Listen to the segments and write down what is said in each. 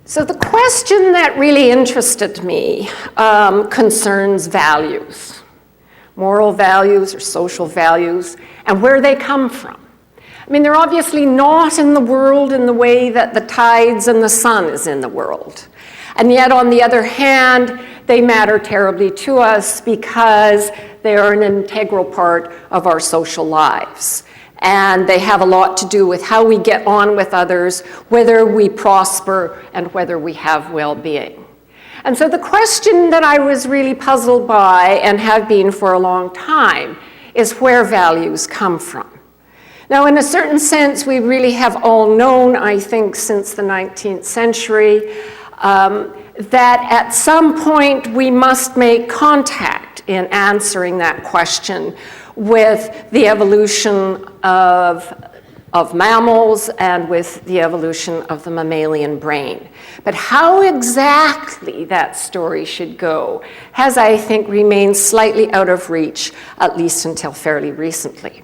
So the question that really interested me concerns values, moral values or social values, and where they come from. I mean, they're obviously not in the world in the way that the tides and the sun is in the world. And yet, on the other hand, they matter terribly to us because they are an integral part of our social lives. And they have a lot to do with how we get on with others, whether we prosper, and whether we have well-being. And so the question that I was really puzzled by, and have been for a long time, is where values come from. Now, in a certain sense, we really have all known, I think, since the 19th century, that at some point we must make contact in answering that question with the evolution of mammals and with the evolution of the mammalian brain. But how exactly that story should go has, I think, remained slightly out of reach, at least until fairly recently.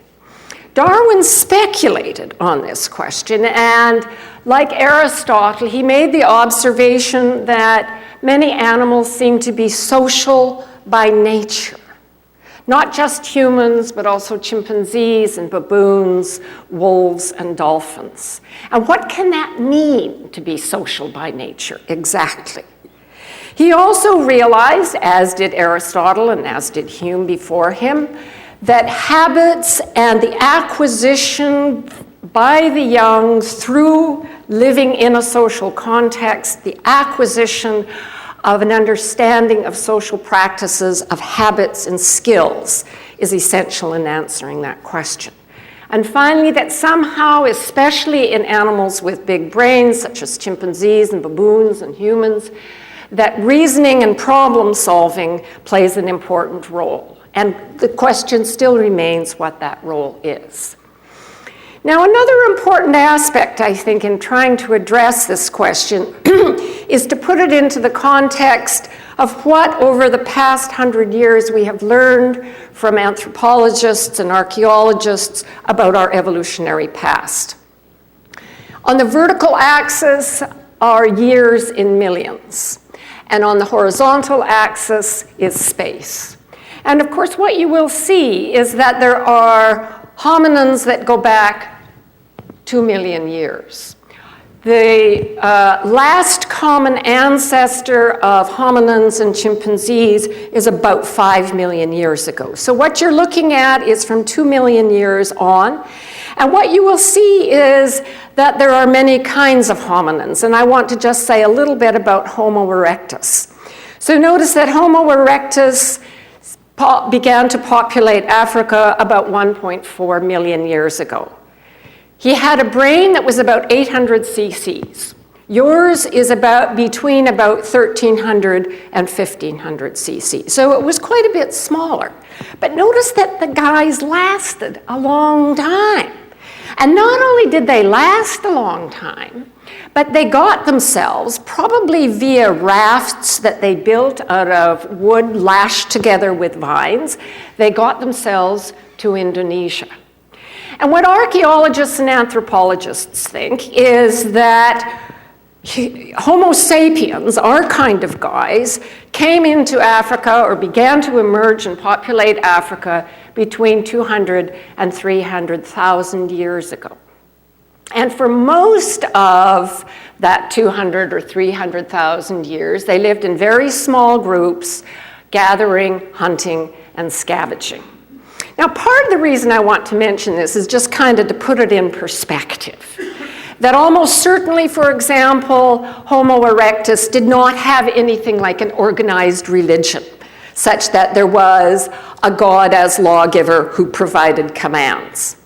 Darwin speculated on this question, and like Aristotle, he made the observation that many animals seem to be social by nature. Not just humans, but also chimpanzees and baboons, wolves and dolphins. And what can that mean, to be social by nature, exactly? He also realized, as did Aristotle and as did Hume before him, that habits and the acquisition by the young through living in a social context, the acquisition of an understanding of social practices, of habits and skills, is essential in answering that question. And finally, that somehow, especially in animals with big brains, such as chimpanzees and baboons and humans, that reasoning and problem solving plays an important role. And the question still remains what that role is. Now, another important aspect, I think, in trying to address this question is to put it into the context of what, over the past 100 years, we have learned from anthropologists and archaeologists about our evolutionary past. On the vertical axis are years in millions, and on the horizontal axis is space. And of course, what you will see is that there are hominins that go back 2 million years. The last common ancestor of hominins and chimpanzees is about 5 million years ago. So what you're looking at is from 2 million years on. And what you will see is that there are many kinds of hominins. And I want to just say a little bit about Homo erectus. So notice that Homo erectus began to populate Africa about 1.4 million years ago. He had a brain that was about 800 cc's. Yours is between about 1,300 and 1,500 cc's. So it was quite a bit smaller. But notice that the guys lasted a long time. And not only did they last a long time, but they got themselves, probably via rafts that they built out of wood lashed together with vines, they got themselves to Indonesia. And what archaeologists and anthropologists think is that Homo sapiens, our kind of guys, came into Africa or began to emerge and populate Africa between 200 and 300,000 years ago. And for most of that 200 or 300,000 years, they lived in very small groups, gathering, hunting, and scavenging. Now, part of the reason I want to mention this is just kind of to put it in perspective. That almost certainly, for example, Homo erectus did not have anything like an organized religion, such that there was a God as lawgiver who provided commands.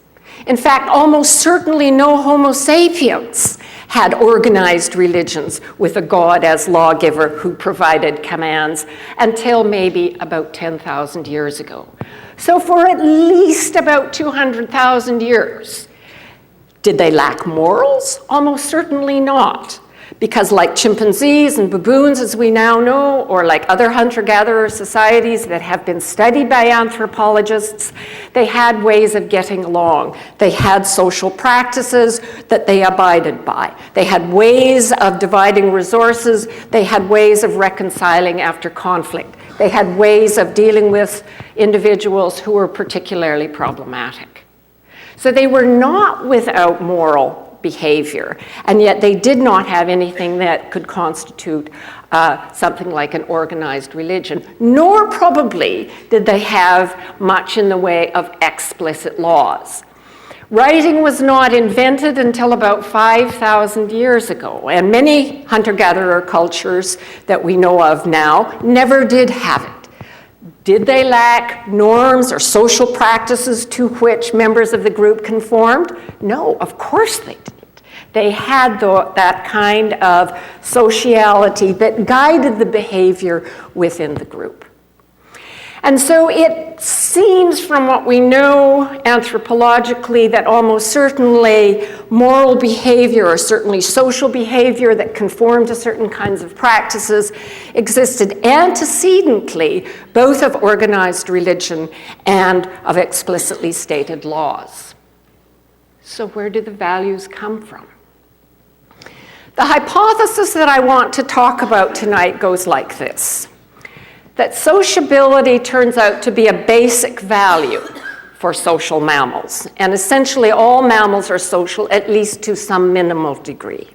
In fact, almost certainly no Homo sapiens had organized religions with a God as lawgiver who provided commands until maybe about 10,000 years ago. So for at least about 200,000 years, did they lack morals? Almost certainly not. Because like chimpanzees and baboons, as we now know, or like other hunter-gatherer societies that have been studied by anthropologists, they had ways of getting along. They had social practices that they abided by. They had ways of dividing resources. They had ways of reconciling after conflict. They had ways of dealing with individuals who were particularly problematic. So they were not without moral behavior, and yet they did not have anything that could constitute something like an organized religion, nor probably did they have much in the way of explicit laws. Writing was not invented until about 5,000 years ago, and many hunter-gatherer cultures that we know of now never did have it. Did they lack norms or social practices to which members of the group conformed? No, of course they didn't. They had that kind of sociality that guided the behavior within the group. And so it seems from what we know anthropologically that almost certainly moral behavior, or certainly social behavior that conformed to certain kinds of practices, existed antecedently both of organized religion and of explicitly stated laws. So where do the values come from? The hypothesis that I want to talk about tonight goes like this: that sociability turns out to be a basic value for social mammals. And essentially all mammals are social, at least to some minimal degree.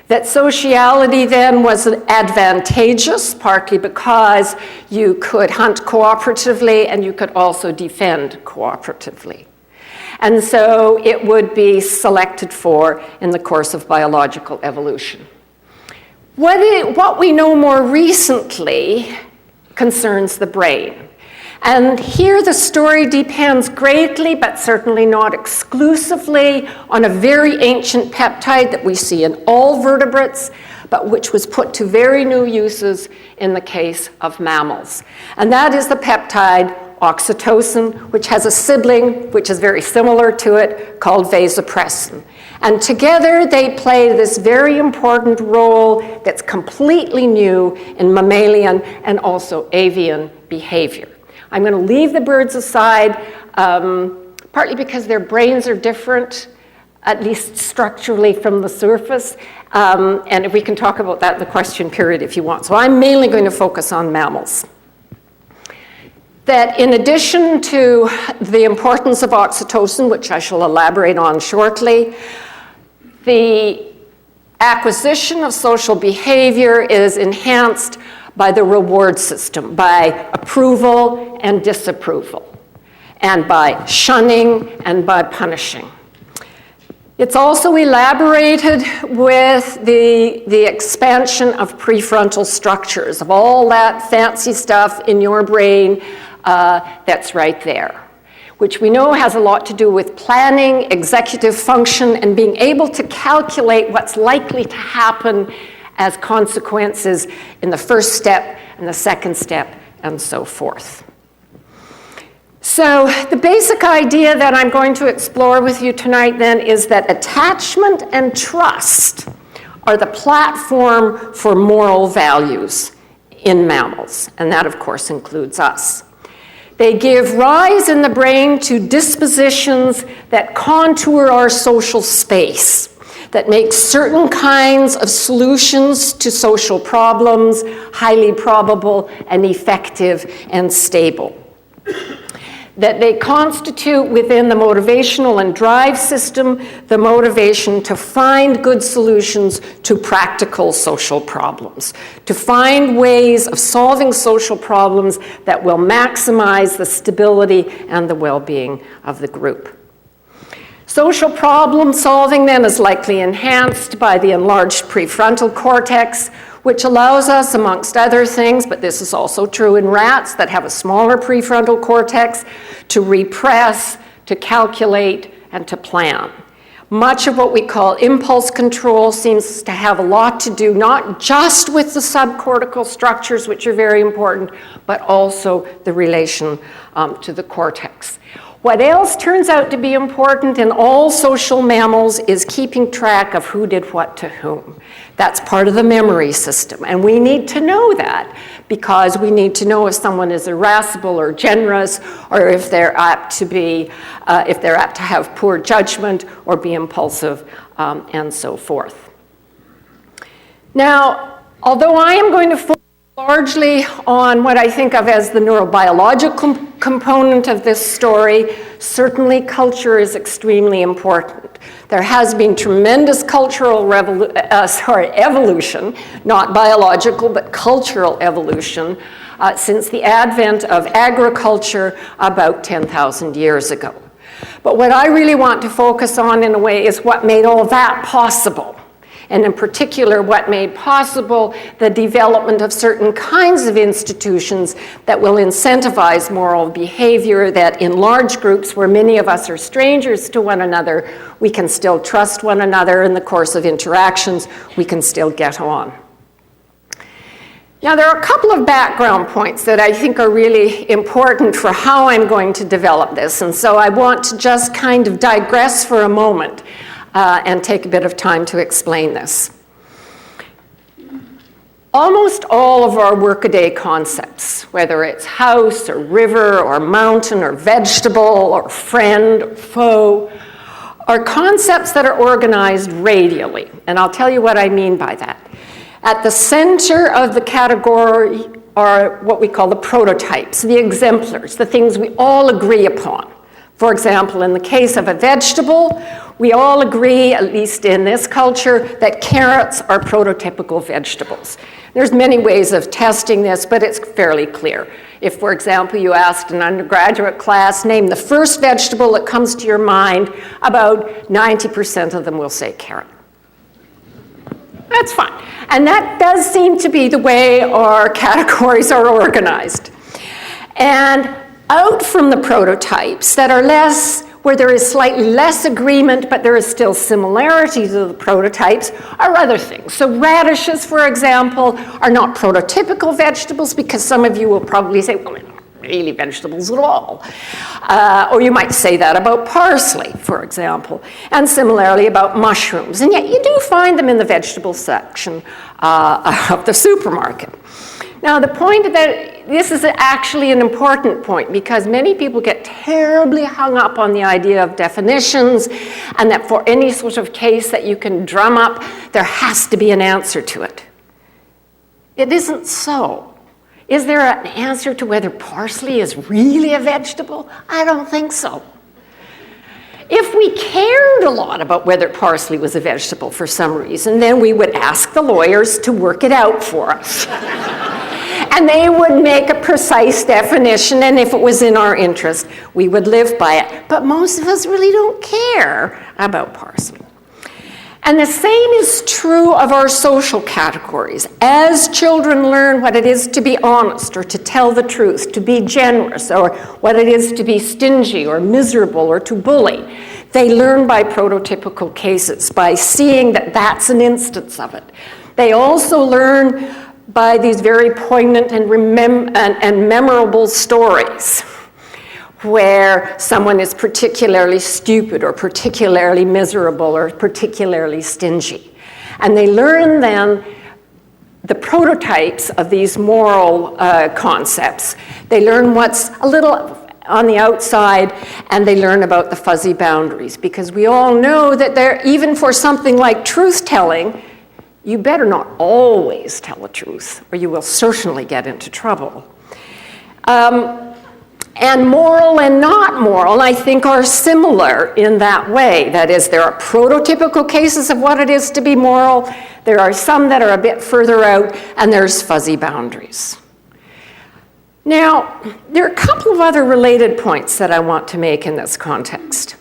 That sociality then was advantageous, partly because you could hunt cooperatively and you could also defend cooperatively. And so it would be selected for in the course of biological evolution. What we know more recently concerns the brain. And here the story depends greatly, but certainly not exclusively, on a very ancient peptide that we see in all vertebrates, but which was put to very new uses in the case of mammals. And that is the peptide oxytocin, which has a sibling which is very similar to it called vasopressin. And together they play this very important role that's completely new in mammalian and also avian behavior. I'm going to leave the birds aside, partly because their brains are different, at least structurally from the surface, and if we can talk about that in the question period if you want. So I'm mainly going to focus on mammals. That in addition to the importance of oxytocin, which I shall elaborate on shortly, the acquisition of social behavior is enhanced by the reward system, by approval and disapproval, and by shunning and by punishing. It's also elaborated with the expansion of prefrontal structures, of all that fancy stuff in your brain that's right there, which we know has a lot to do with planning, executive function, and being able to calculate what's likely to happen as consequences in the first step and the second step and so forth. So the basic idea that I'm going to explore with you tonight then is that attachment and trust are the platform for moral values in mammals, and that of course includes us. They give rise in the brain to dispositions that contour our social space, that make certain kinds of solutions to social problems highly probable and effective and stable. That they constitute within the motivational and drive system the motivation to find good solutions to practical social problems, to find ways of solving social problems that will maximize the stability and the well-being of the group. Social problem solving then is likely enhanced by the enlarged prefrontal cortex, which allows us, amongst other things, but this is also true in rats that have a smaller prefrontal cortex, to repress, to calculate, and to plan. Much of what we call impulse control seems to have a lot to do not just with the subcortical structures, which are very important, but also the relation to the cortex. What else turns out to be important in all social mammals is keeping track of who did what to whom. That's part of the memory system, and we need to know that because we need to know if someone is irascible or generous, or if they're apt to have poor judgment or be impulsive, and so forth. Now, although I am going to focus largely on what I think of as the neurobiological component of this story, certainly culture is extremely important. There has been tremendous cultural evolution, not biological, but cultural evolution, since the advent of agriculture about 10,000 years ago. But what I really want to focus on, in a way, is what made all that possible. And in particular, what made possible the development of certain kinds of institutions that will incentivize moral behavior, that in large groups where many of us are strangers to one another, we can still trust one another in the course of interactions, we can still get on. Now, there are a couple of background points that I think are really important for how I'm going to develop this, and so I want to just kind of digress for a moment and take a bit of time to explain this. Almost all of our workaday concepts, whether it's house or river or mountain or vegetable or friend or foe, are concepts that are organized radially, and I'll tell you what I mean by that. At the center of the category are what we call the prototypes, the exemplars, the things we all agree upon. For example, in the case of a vegetable, we all agree, at least in this culture, that carrots are prototypical vegetables. There's many ways of testing this, but it's fairly clear. If, for example, you asked an undergraduate class, name the first vegetable that comes to your mind, about 90% of them will say carrot. That's fine. And that does seem to be the way our categories are organized. And out from the prototypes that are less, where there is slightly less agreement, but there is still similarity to the prototypes, are other things. So radishes, for example, are not prototypical vegetables, because some of you will probably say, well, they're not really vegetables at all. Or you might say that about parsley, for example, and similarly about mushrooms. And yet you do find them in the vegetable section of the supermarket. Now, the point that this is actually an important point, because many people get terribly hung up on the idea of definitions, and that for any sort of case that you can drum up, there has to be an answer to it. It isn't so. Is there an answer to whether parsley is really a vegetable? I don't think so. If we cared a lot about whether parsley was a vegetable for some reason, then we would ask the lawyers to work it out for us. And they would make a precise definition, and if it was in our interest, we would live by it. But most of us really don't care about parsley. And the same is true of our social categories. As children learn what it is to be honest or to tell the truth, to be generous, or what it is to be stingy or miserable or to bully, they learn by prototypical cases, by seeing that that's an instance of it. They also learn by these very poignant and memorable stories where someone is particularly stupid or particularly miserable or particularly stingy. And they learn then the prototypes of these moral concepts. They learn what's a little on the outside, and they learn about the fuzzy boundaries, because we all know that even for something like truth-telling, you better not always tell the truth, or you will certainly get into trouble. And moral and not moral, I think, are similar in that way. That is, there are prototypical cases of what it is to be moral. There are some that are a bit further out, and there's fuzzy boundaries. Now, there are a couple of other related points that I want to make in this context.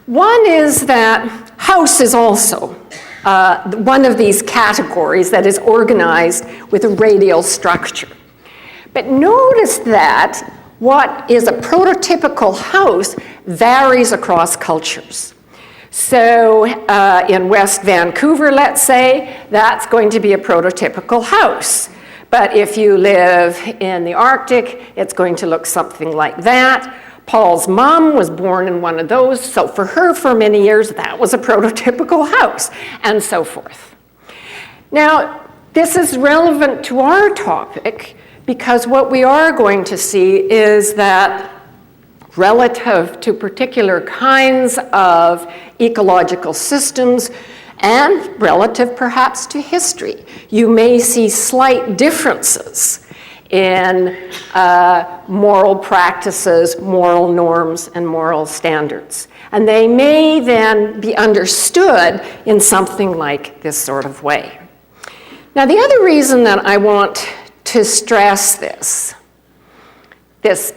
One is that house is also one of these categories that is organized with a radial structure. But notice that what is a prototypical house varies across cultures. So in West Vancouver, let's say, that's going to be a prototypical house. But if you live in the Arctic, it's going to look something like that. Paul's mom was born in one of those, so for her, for many years, that was a prototypical house, and so forth. Now, this is relevant to our topic because what we are going to see is that relative to particular kinds of ecological systems and relative perhaps to history, you may see slight differences in moral practices, moral norms, and moral standards. And they may then be understood in something like this sort of way. Now, the other reason that I want to stress this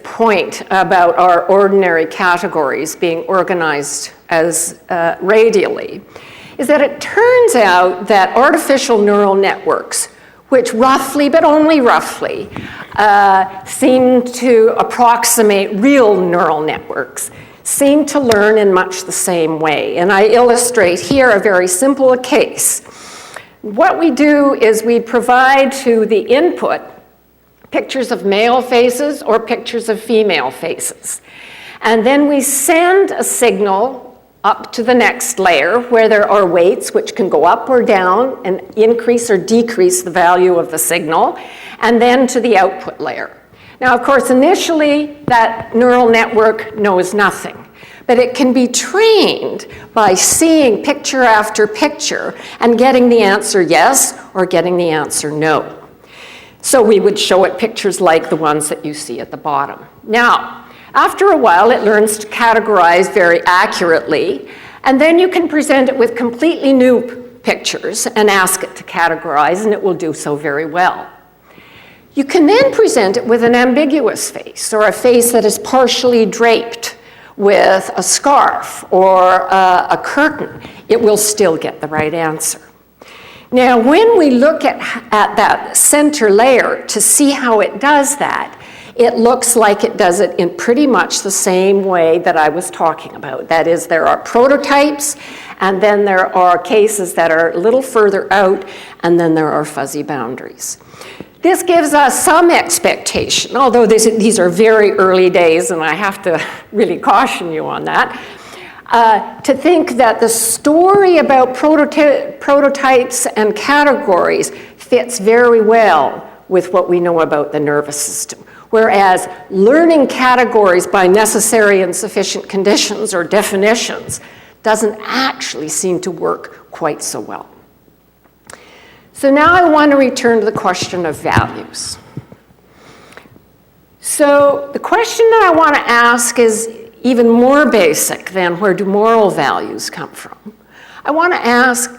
point about our ordinary categories being organized as radially, is that it turns out that artificial neural networks, which roughly, but only roughly, seem to approximate real neural networks, seem to learn in much the same way. And I illustrate here a very simple case. What we do is we provide to the input pictures of male faces or pictures of female faces. And then we send a signal up to the next layer where there are weights which can go up or down and increase or decrease the value of the signal, and then to the output layer. Now, of course, initially that neural network knows nothing. But it can be trained by seeing picture after picture and getting the answer yes or getting the answer no. So we would show it pictures like the ones that you see at the bottom. Now, after a while, it learns to categorize very accurately, and then you can present it with completely new pictures and ask it to categorize, and it will do so very well. You can then present it with an ambiguous face, or a face that is partially draped with a scarf or a curtain. It will still get the right answer. Now, when we look at that center layer to see how it does that, it looks like it does it in pretty much the same way that I was talking about. That is, there are prototypes, and then there are cases that are a little further out, and then there are fuzzy boundaries. This gives us some expectation, although these are very early days, and I have to really caution you on that, to think that the story about prototypes and categories fits very well with what we know about the nervous system. Whereas learning categories by necessary and sufficient conditions or definitions doesn't actually seem to work quite so well. So now I want to return to the question of values. So the question that I want to ask is even more basic than where do moral values come from. I want to ask,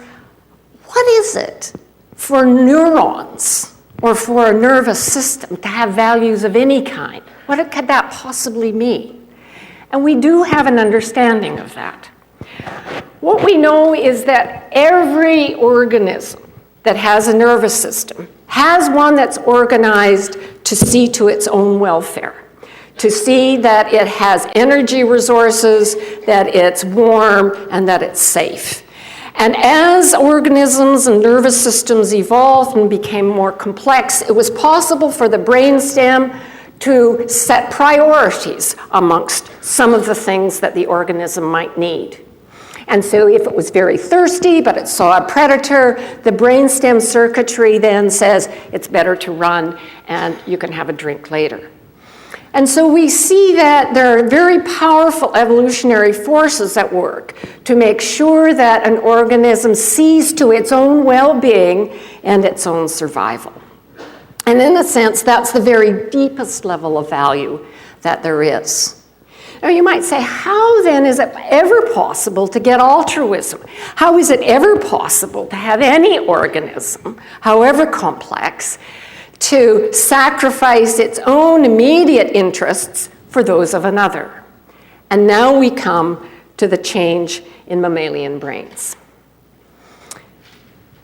what is it for neurons or for a nervous system to have values of any kind? What could that possibly mean? And we do have an understanding of that. What we know is that every organism that has a nervous system has one that's organized to see to its own welfare, to see that it has energy resources, that it's warm, and that it's safe. And as organisms and nervous systems evolved and became more complex, it was possible for the brainstem to set priorities amongst some of the things that the organism might need. And so if it was very thirsty, but it saw a predator, the brainstem circuitry then says it's better to run and you can have a drink later. And so we see that there are very powerful evolutionary forces at work to make sure that an organism sees to its own well-being and its own survival. And in a sense, that's the very deepest level of value that there is. Now you might say, how then is it ever possible to get altruism? How is it ever possible to have any organism, however complex, to sacrifice its own immediate interests for those of another? And now we come to the change in mammalian brains.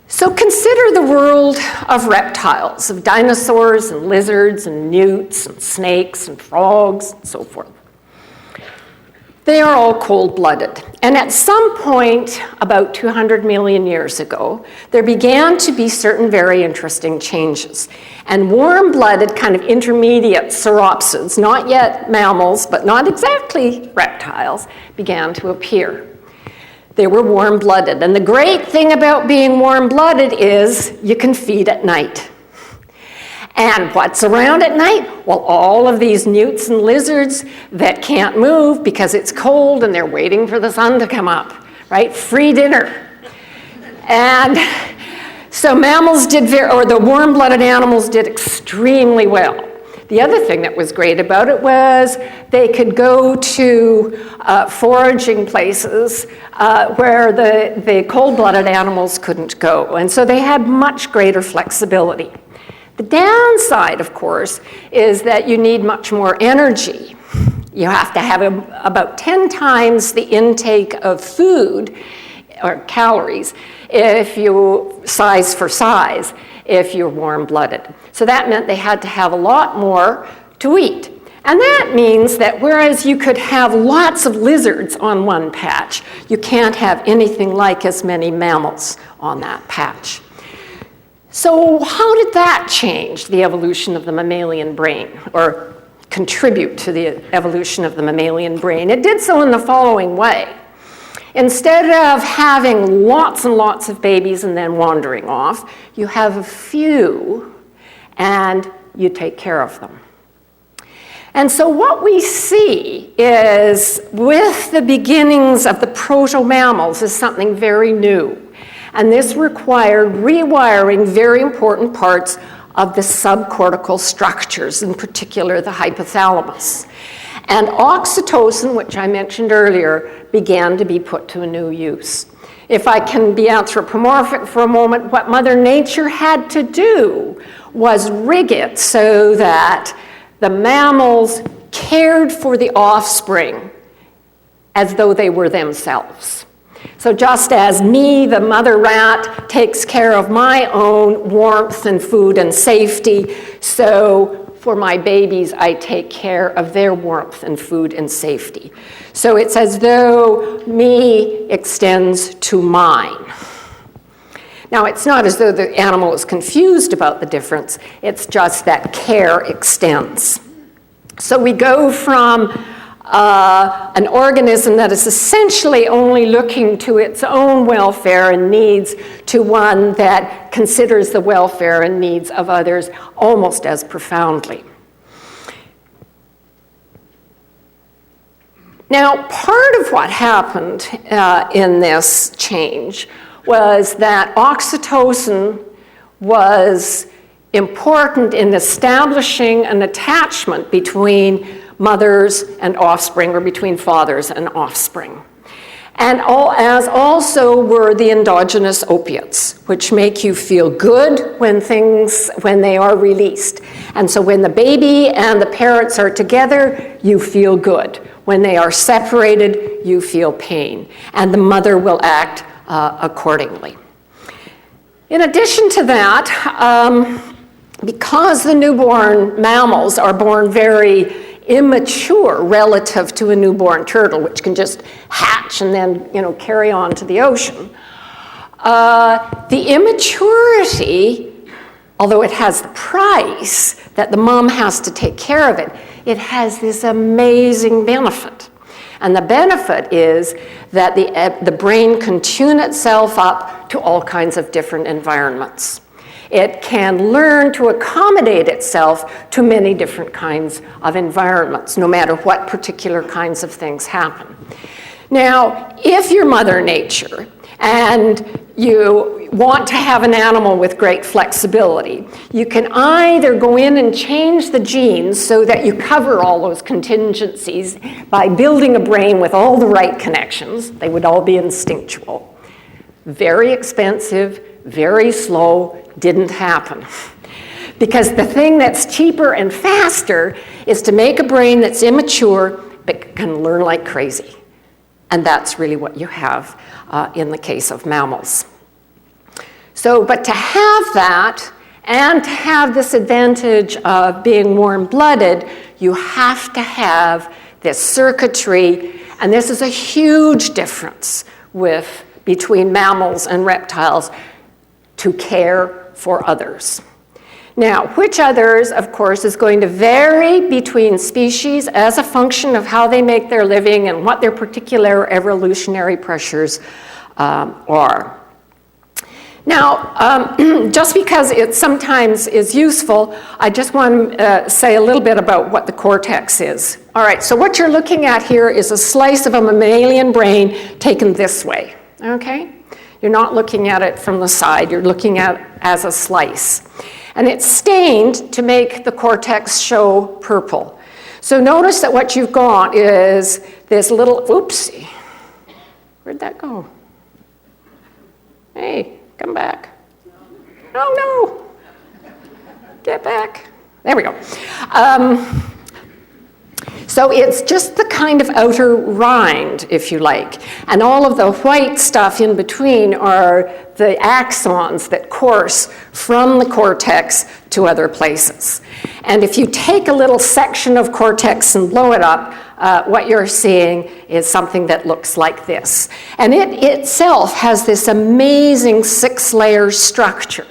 So consider the world of reptiles, of dinosaurs and lizards and newts and snakes and frogs and so forth. They are all cold-blooded. And at some point, about 200 million years ago, there began to be certain very interesting changes. And warm-blooded, kind of intermediate sauropsids, not yet mammals, but not exactly reptiles, began to appear. They were warm-blooded. And the great thing about being warm-blooded is you can feed at night. And what's around at night? Well, all of these newts and lizards that can't move because it's cold and they're waiting for the sun to come up, right? Free dinner. And so mammals did, or the warm-blooded animals did extremely well. The other thing that was great about it was they could go to foraging places where the cold-blooded animals couldn't go. And so they had much greater flexibility. The downside, of course, is that you need much more energy. You have to have about 10 times the intake of food, or calories, size for size, if you're warm-blooded. So that meant they had to have a lot more to eat. And that means that whereas you could have lots of lizards on one patch, you can't have anything like as many mammals on that patch. So how did that change the evolution of the mammalian brain, or contribute to the evolution of the mammalian brain? It did so in the following way. Instead of having lots and lots of babies and then wandering off, you have a few and you take care of them. And so what we see is, with the beginnings of the proto-mammals, is something very new. And this required rewiring very important parts of the subcortical structures, in particular the hypothalamus. And oxytocin, which I mentioned earlier, began to be put to a new use. If I can be anthropomorphic for a moment, what Mother Nature had to do was rig it so that the mammals cared for the offspring as though they were themselves. So just as me, the mother rat, takes care of my own warmth and food and safety, so for my babies, I take care of their warmth and food and safety. So it's as though me extends to mine. Now, it's not as though the animal is confused about the difference. It's just that care extends. So we go from an organism that is essentially only looking to its own welfare and needs to one that considers the welfare and needs of others almost as profoundly. Now, part of what happened in this change was that oxytocin was important in establishing an attachment between mothers and offspring, or between fathers and offspring. And as also were the endogenous opiates, which make you feel good when they are released. And so when the baby and the parents are together, you feel good. When they are separated, you feel pain. And the mother will act accordingly. In addition to that, because the newborn mammals are born very immature relative to a newborn turtle, which can just hatch and then carry on to the ocean. The immaturity, although it has the price that the mom has to take care of it, it has this amazing benefit. And the benefit is that the brain can tune itself up to all kinds of different environments. It can learn to accommodate itself to many different kinds of environments, no matter what particular kinds of things happen. Now, if you're Mother Nature and you want to have an animal with great flexibility, you can either go in and change the genes so that you cover all those contingencies by building a brain with all the right connections. They would all be instinctual. Very expensive, very slow, didn't happen. Because the thing that's cheaper and faster is to make a brain that's immature but can learn like crazy. And that's really what you have in the case of mammals. So, but to have that and to have this advantage of being warm-blooded, you have to have this circuitry, and this is a huge difference between mammals and reptiles to care for others. Now, which others, of course, is going to vary between species as a function of how they make their living and what their particular evolutionary pressures are. Now, just because it sometimes is useful, I just want to say a little bit about what the cortex is. All right, so what you're looking at here is a slice of a mammalian brain taken this way, okay? You're not looking at it from the side, you're looking at it as a slice. And it's stained to make the cortex show purple. So notice that what you've got is this little, oopsie, where'd that go? Hey, come back. Oh no, get back. There we go. So it's just the kind of outer rind, if you like. And all of the white stuff in between are the axons that course from the cortex to other places. And if you take a little section of cortex and blow it up, what you're seeing is something that looks like this. And it itself has this amazing 6-layer structure.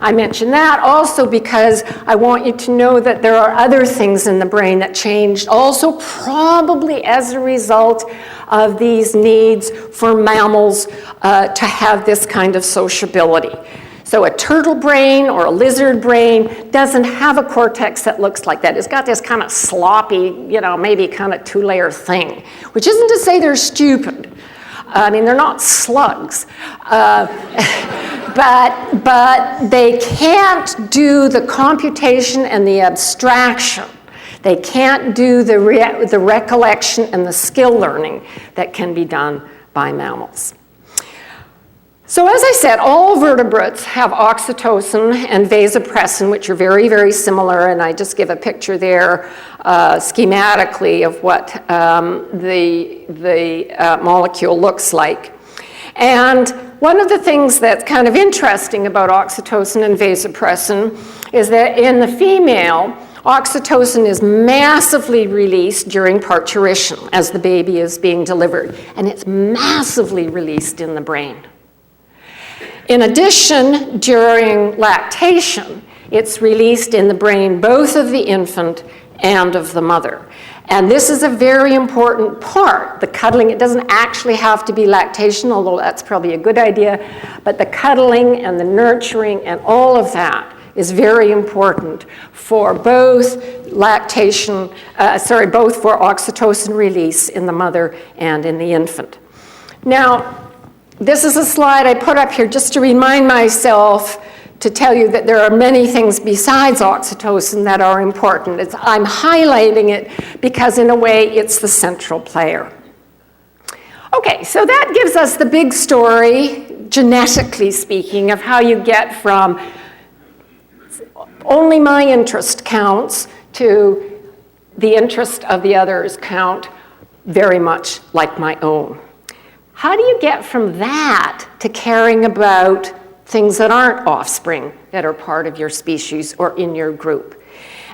I mention that also because I want you to know that there are other things in the brain that changed also probably as a result of these needs for mammals to have this kind of sociability. So a turtle brain or a lizard brain doesn't have a cortex that looks like that. It's got this kind of sloppy, maybe kind of 2-layer thing, which isn't to say they're stupid. I mean, they're not slugs. But they can't do the computation and the abstraction. They can't do the recollection and the skill learning that can be done by mammals. So as I said, all vertebrates have oxytocin and vasopressin, which are very, very similar, and I just give a picture there schematically of what the molecule looks like. And one of the things that's kind of interesting about oxytocin and vasopressin is that in the female, oxytocin is massively released during parturition as the baby is being delivered, and it's massively released in the brain. In addition, during lactation, it's released in the brain both of the infant and of the mother. And this is a very important part. The cuddling, it doesn't actually have to be lactation, although that's probably a good idea, but the cuddling and the nurturing and all of that is very important for both both for oxytocin release in the mother and in the infant. Now, this is a slide I put up here just to remind myself to tell you that there are many things besides oxytocin that are important. I'm highlighting it because in a way it's the central player. Okay, so that gives us the big story, genetically speaking, of how you get from only my interest counts to the interest of the others count very much like my own. How do you get from that to caring about things that aren't offspring that are part of your species or in your group?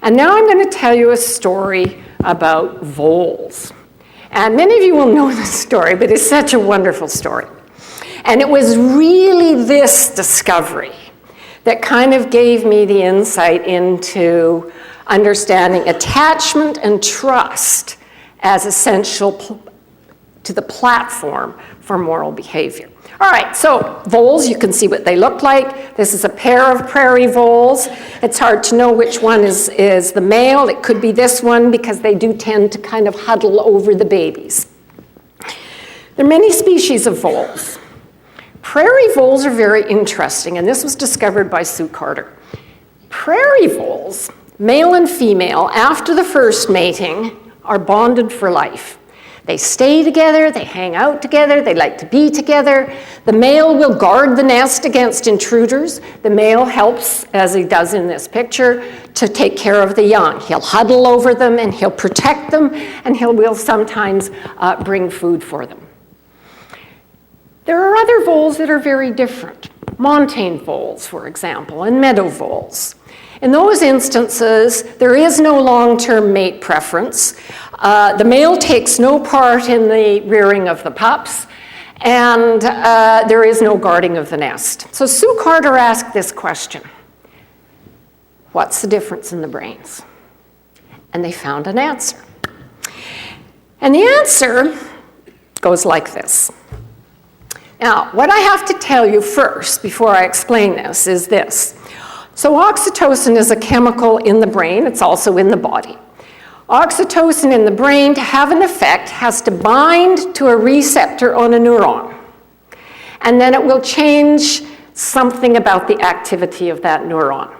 And now I'm going to tell you a story about voles. And many of you will know this story, but it's such a wonderful story. And it was really this discovery that kind of gave me the insight into understanding attachment and trust as essential to the platform for moral behavior. All right, so voles, you can see what they look like. This is a pair of prairie voles. It's hard to know which one is the male. It could be this one because they do tend to kind of huddle over the babies. There are many species of voles. Prairie voles are very interesting, and this was discovered by Sue Carter. Prairie voles, male and female, after the first mating, are bonded for life. They stay together, they hang out together, they like to be together. The male will guard the nest against intruders. The male helps, as he does in this picture, to take care of the young. He'll huddle over them and he'll protect them, and he will sometimes bring food for them. There are other voles that are very different. Montane voles, for example, and meadow voles. In those instances, there is no long-term mate preference. The male takes no part in the rearing of the pups, and there is no guarding of the nest. So Sue Carter asked this question: what's the difference in the brains? And they found an answer. And the answer goes like this. Now, what I have to tell you first, before I explain this, is this. So oxytocin is a chemical in the brain. It's also in the body. Oxytocin in the brain, to have an effect, has to bind to a receptor on a neuron. And then it will change something about the activity of that neuron.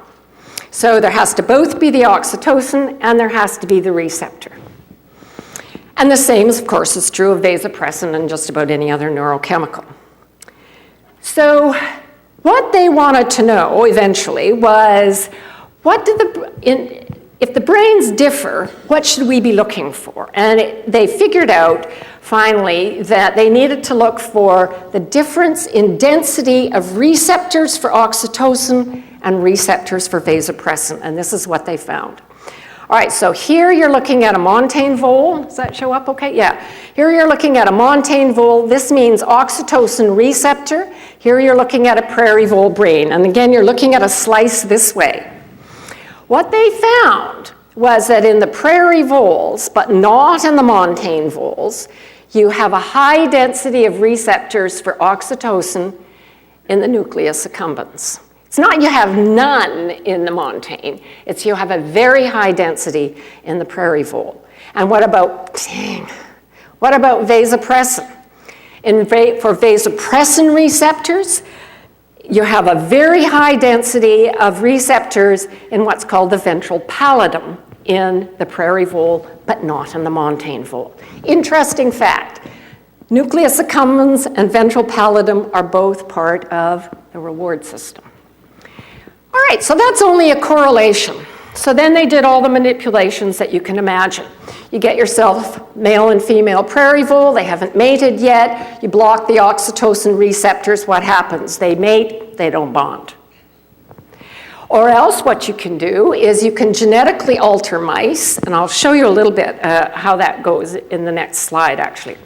So there has to both be the oxytocin and there has to be the receptor. And the same, of course, is true of vasopressin and just about any other neurochemical. So what they wanted to know eventually was, if the brains differ, what should we be looking for? And they figured out, finally, that they needed to look for the difference in density of receptors for oxytocin and receptors for vasopressin, and this is what they found. All right, so here you're looking at a montane vole. Does that show up okay? Yeah. Here you're looking at a montane vole. This means oxytocin receptor. Here you're looking at a prairie vole brain. And again, you're looking at a slice this way. What they found was that in the prairie voles, but not in the montane voles, you have a high density of receptors for oxytocin in the nucleus accumbens. It's not you have none in the montane, it's you have a very high density in the prairie vole. And what about vasopressin? For vasopressin receptors, you have a very high density of receptors in what's called the ventral pallidum in the prairie vole, but not in the montane vole. Interesting fact, nucleus accumbens and ventral pallidum are both part of the reward system. All right, so that's only a correlation. So then they did all the manipulations that you can imagine. You get yourself male and female prairie vole, they haven't mated yet, you block the oxytocin receptors, what happens? They mate, they don't bond. Or else what you can do is you can genetically alter mice, and I'll show you a little bit how that goes in the next slide, actually.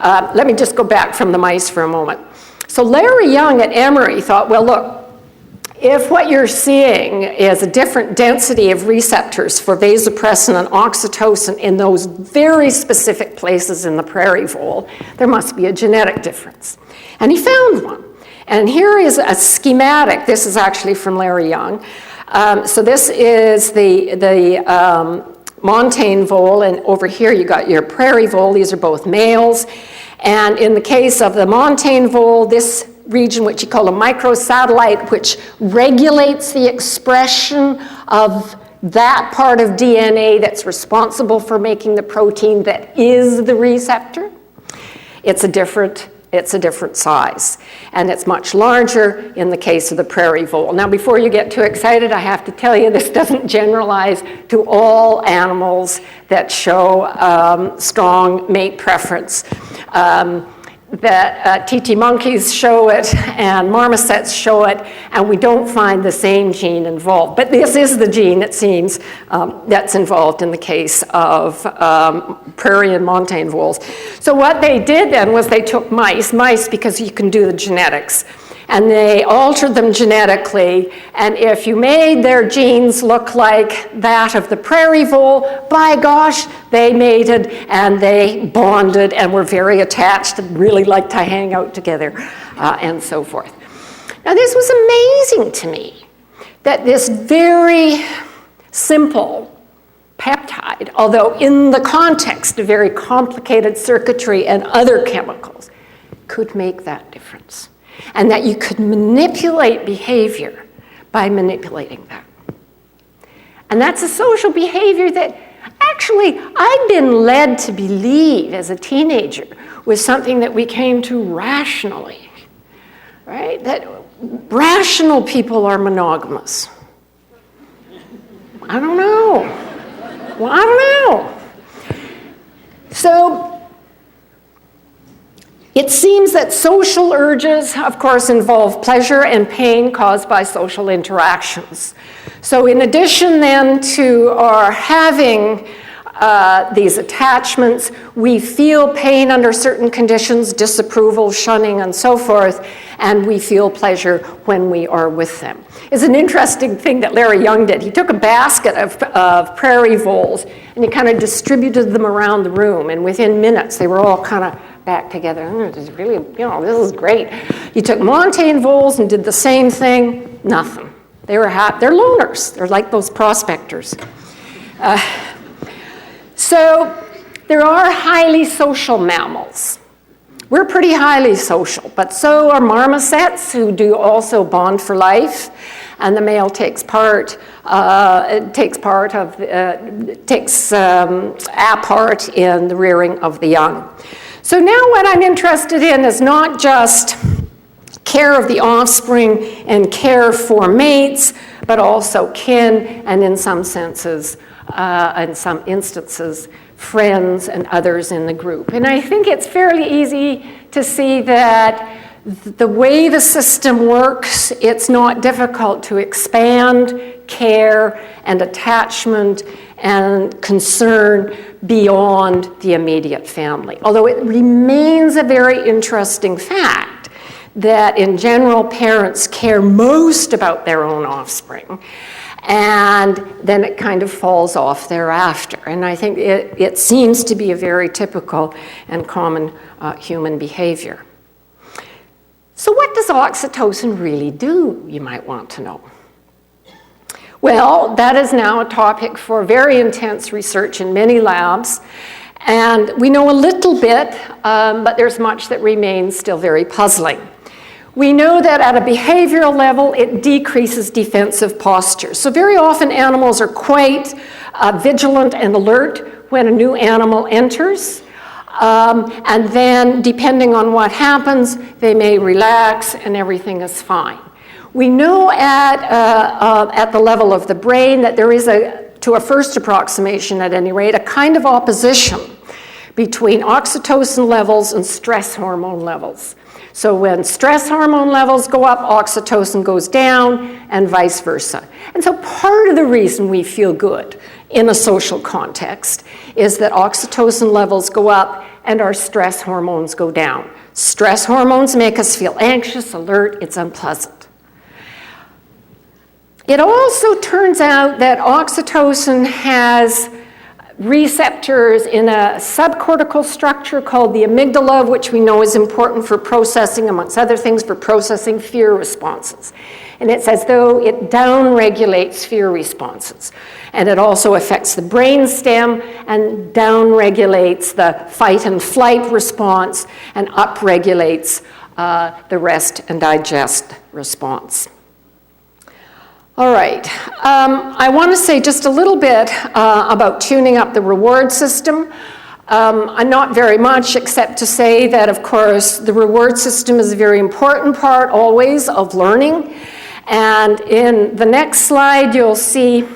Let me just go back from the mice for a moment. So Larry Young at Emory thought, well, look, if what you're seeing is a different density of receptors for vasopressin and oxytocin in those very specific places in the prairie vole, there must be a genetic difference. And he found one. And here is a schematic. This is actually from Larry Young. So this is the montane vole, and over here you got your prairie vole. These are both males. And in the case of the montane vole, this region, which you call a microsatellite, which regulates the expression of that part of DNA that's responsible for making the protein that is the receptor. It's a different size, and it's much larger in the case of the prairie vole. Now, before you get too excited, I have to tell you this doesn't generalize to all animals that show strong mate preference. That TT monkeys show it and marmosets show it, and we don't find the same gene involved. But this is the gene, it seems, that's involved in the case of prairie and montane voles. So what they did then was they took mice because you can do the genetics, and they altered them genetically, and if you made their genes look like that of the prairie vole, by gosh, they mated and they bonded and were very attached and really liked to hang out together and so forth. Now this was amazing to me, that this very simple peptide, although in the context of very complicated circuitry and other chemicals, could make that difference. And that you could manipulate behavior by manipulating that. And that's a social behavior that actually I'd been led to believe as a teenager was something that we came to rationally, right? That rational people are monogamous. I don't know. Well, I don't know. So It seems that social urges, of course, involve pleasure and pain caused by social interactions. So in addition then to our having these attachments, we feel pain under certain conditions, disapproval, shunning, and so forth, and we feel pleasure when we are with them. It's an interesting thing that Larry Young did. He took a basket of prairie voles and he kind of distributed them around the room, and within minutes they were all kind of back together. This is really, this is great. He took montane voles and did the same thing. Nothing. They were happy. They're loners. They're like those prospectors. So there are highly social mammals. We're pretty highly social, but so are marmosets, who do also bond for life, and the male takes a part in the rearing of the young. So now what I'm interested in is not just care of the offspring and care for mates, but also kin, and in some senses, in some instances, friends and others in the group. And I think it's fairly easy to see that the way the system works, it's not difficult to expand care and attachment and concern beyond the immediate family. Although it remains a very interesting fact that in general parents care most about their own offspring, and then it kind of falls off thereafter. And I think it seems to be a very typical and common human behavior. So what does oxytocin really do, you might want to know? Well, that is now a topic for very intense research in many labs. And we know a little bit, but there's much that remains still very puzzling. We know that at a behavioral level, it decreases defensive posture. So very often animals are quite vigilant and alert when a new animal enters. And then, depending on what happens, they may relax and everything is fine. We know at the level of the brain that there is, to a first approximation at any rate, a kind of opposition between oxytocin levels and stress hormone levels. So when stress hormone levels go up, oxytocin goes down, and vice versa. And so part of the reason we feel good in a social context is that oxytocin levels go up and our stress hormones go down. Stress hormones make us feel anxious, alert, it's unpleasant. It also turns out that oxytocin has receptors in a subcortical structure called the amygdala, which we know is important for processing, amongst other things, for processing fear responses. And it's as though it downregulates fear responses. And it also affects the brainstem and downregulates the fight and flight response and upregulates the rest and digest response. All right, I want to say just a little bit about tuning up the reward system. Not very much, except to say that, of course, the reward system is a very important part always of learning. And in the next slide, you'll see,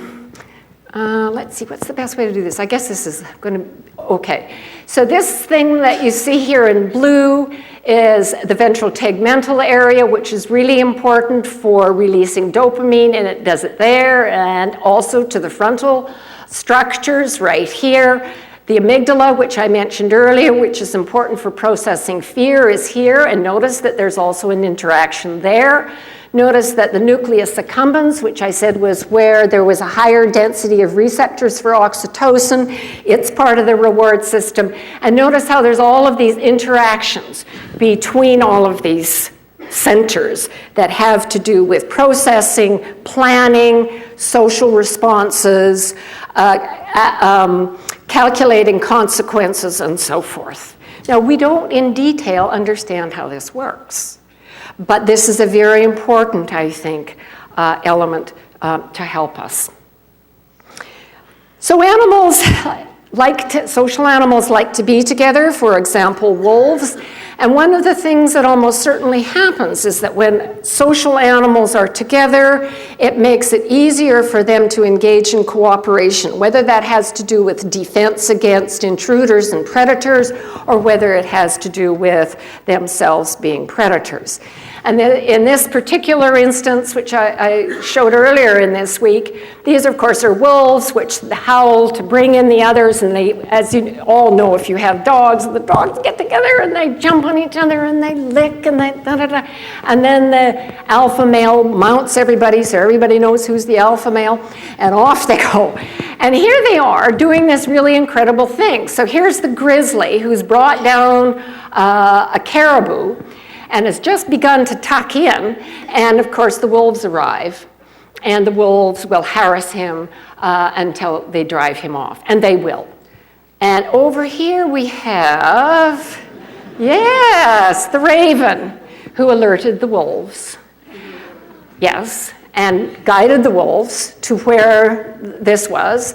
let's see, what's the best way to do this? I guess this is going to, okay. So this thing that you see here in blue is the ventral tegmental area, which is really important for releasing dopamine, and it does it there, and also to the frontal structures right here. The amygdala, which I mentioned earlier, which is important for processing fear, is here, and notice that there's also an interaction there. Notice that the nucleus accumbens, which I said was where there was a higher density of receptors for oxytocin, it's part of the reward system. And notice how there's all of these interactions between all of these centers that have to do with processing, planning, social responses, calculating consequences, and so forth. Now, we don't in detail understand how this works. But this is a very important, I think, element to help us. So animals social animals like to be together, for example, wolves. And one of the things that almost certainly happens is that when social animals are together, it makes it easier for them to engage in cooperation, whether that has to do with defense against intruders and predators, or whether it has to do with themselves being predators. And in this particular instance, which I showed earlier in this week, these, of course, are wolves, which howl to bring in the others. And they, as you all know, if you have dogs, the dogs get together and they jump on each other and they lick and they da-da-da. And then the alpha male mounts everybody, so everybody knows who's the alpha male, and off they go. And here they are doing this really incredible thing. So here's the grizzly who's brought down a caribou and has just begun to tuck in, and of course the wolves arrive, and the wolves will harass him until they drive him off, and they will. And over here we have, yes, the raven, who alerted the wolves, yes, and guided the wolves to where this was,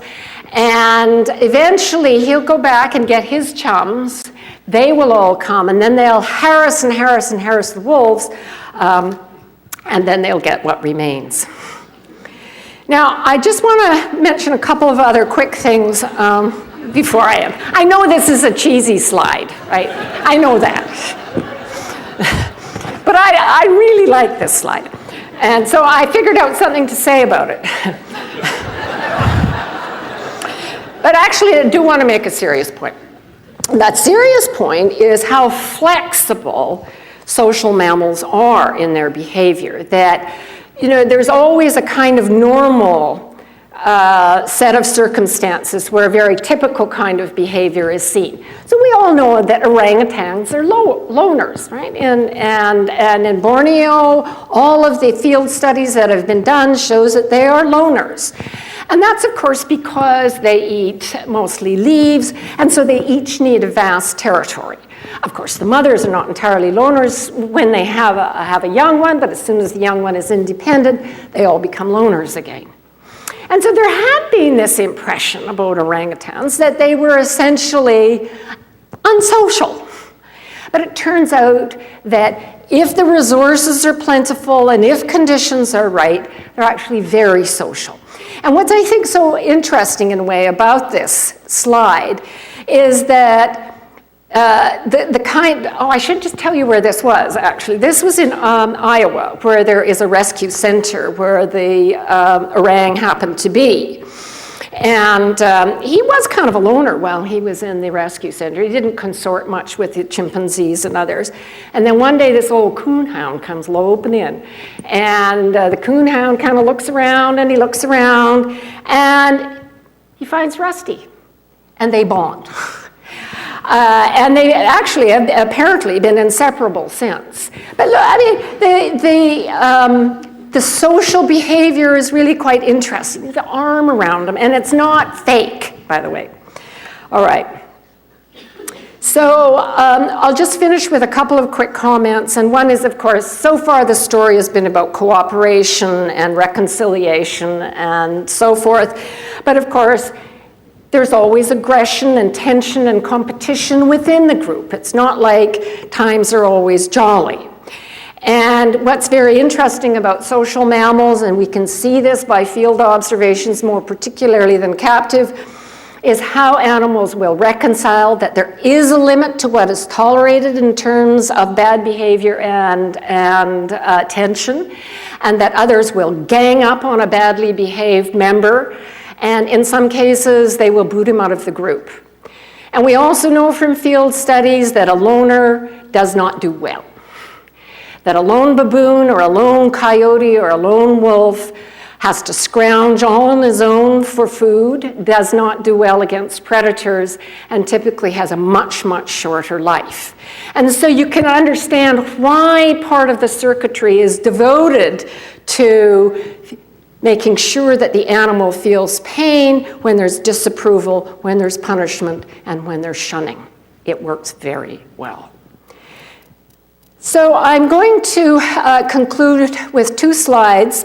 and eventually he'll go back and get his chums. They will all come, and then they'll harass and harass and harass the wolves, and then they'll get what remains. Now, I just want to mention a couple of other quick things before I end. I know this is a cheesy slide, right? I know that. But I really like this slide. And so I figured out something to say about it. But actually, I do want to make a serious point. That serious point is how flexible social mammals are in their behavior. That, there's always a kind of normal set of circumstances where a very typical kind of behavior is seen. So we all know that orangutans are loners, right? And in Borneo, all of the field studies that have been done shows that they are loners. And that's, of course, because they eat mostly leaves, and so they each need a vast territory. Of course, the mothers are not entirely loners when they have a young one, but as soon as the young one is independent, they all become loners again. And so there had been this impression about orangutans that they were essentially unsocial. But it turns out that if the resources are plentiful and if conditions are right, they're actually very social. And what's I think so interesting in a way about this slide is that I should just tell you where this was actually. This was in Iowa, where there is a rescue center where the orang happened to be. And he was kind of a loner while he was in the rescue center. He didn't consort much with the chimpanzees and others. And then one day this old coonhound comes loping in. And the coonhound kind of looks around and he looks around and he finds Rusty. And they bond. And they actually have apparently been inseparable since. But look, I mean, the social behavior is really quite interesting. The arm around them, and it's not fake, by the way. All right. So I'll just finish with a couple of quick comments. And one is, of course, so far the story has been about cooperation and reconciliation and so forth. But of course, there's always aggression and tension and competition within the group. It's not like times are always jolly. And what's very interesting about social mammals, and we can see this by field observations more particularly than captive, is how animals will reconcile, that there is a limit to what is tolerated in terms of bad behavior and tension, and that others will gang up on a badly behaved member, and in some cases they will boot him out of the group. And we also know from field studies that a loner does not do well. That a lone baboon or a lone coyote or a lone wolf has to scrounge all on his own for food, does not do well against predators, and typically has a much, much shorter life. And so you can understand why part of the circuitry is devoted to making sure that the animal feels pain when there's disapproval, when there's punishment, and when there's shunning. It works very well. So I'm going to conclude with two slides.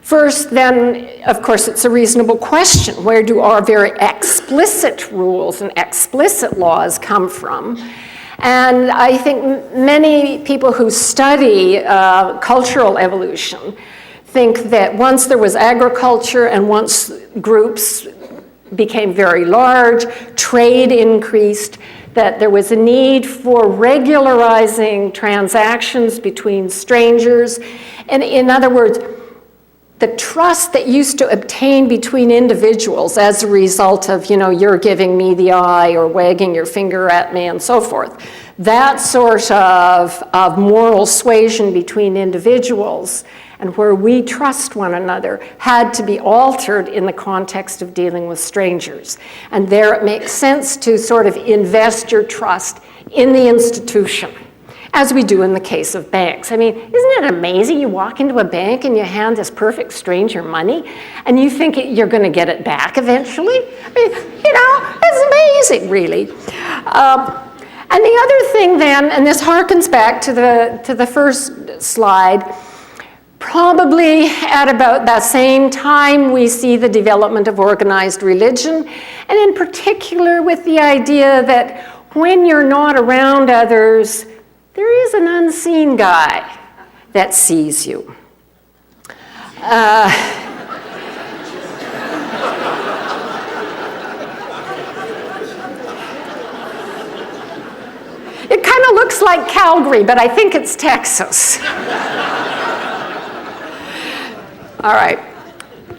First, then, of course, it's a reasonable question. Where do our very explicit rules and explicit laws come from? And I think many people who study cultural evolution think that once there was agriculture and once groups became very large, trade increased, that there was a need for regularizing transactions between strangers. And in other words, the trust that used to obtain between individuals as a result of, you're giving me the eye or wagging your finger at me and so forth, that sort of moral suasion between individuals and where we trust one another had to be altered in the context of dealing with strangers. And there it makes sense to sort of invest your trust in the institution, as we do in the case of banks. I mean, isn't it amazing? You walk into a bank and you hand this perfect stranger money and you think you're going to get it back eventually? I mean, it's amazing, really. And the other thing then, and this harkens back to the first slide, probably at about that same time we see the development of organized religion, and in particular with the idea that when you're not around others, there is an unseen guy that sees you. It kind of looks like Calgary, but I think it's Texas. All right.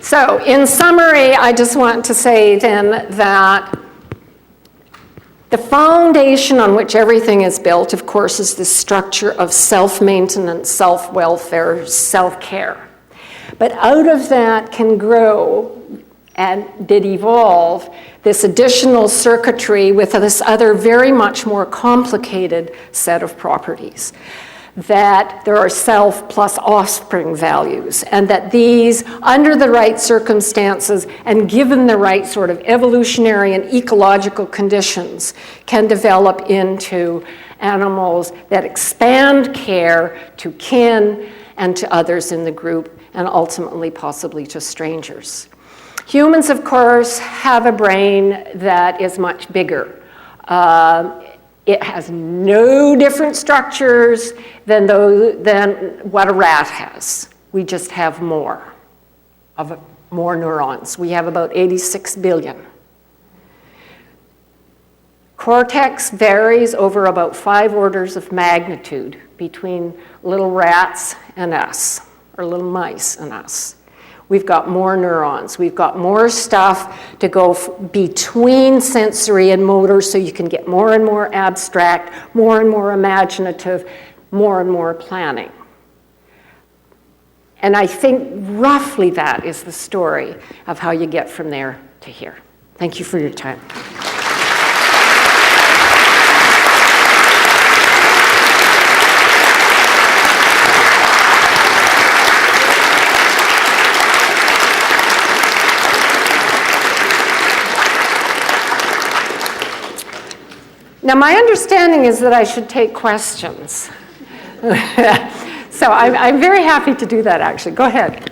So in summary, I just want to say then that the foundation on which everything is built, of course, is this structure of self-maintenance, self-welfare, self-care. But out of that can grow and did evolve this additional circuitry with this other very much more complicated set of properties. That there are self plus offspring values, and that these, under the right circumstances and given the right sort of evolutionary and ecological conditions, can develop into animals that expand care to kin and to others in the group, and ultimately possibly to strangers. Humans, of course, have a brain that is much bigger. It has no different structures than what a rat has. We just have more neurons. We have about 86 billion. Cortex varies over about 5 orders of magnitude between little rats and us, or little mice and us. We've got more neurons. We've got more stuff to go between sensory and motor, so you can get more and more abstract, more and more imaginative, more and more planning. And I think roughly that is the story of how you get from there to here. Thank you for your time. Now, my understanding is that I should take questions. So I'm very happy to do that, actually. Go ahead.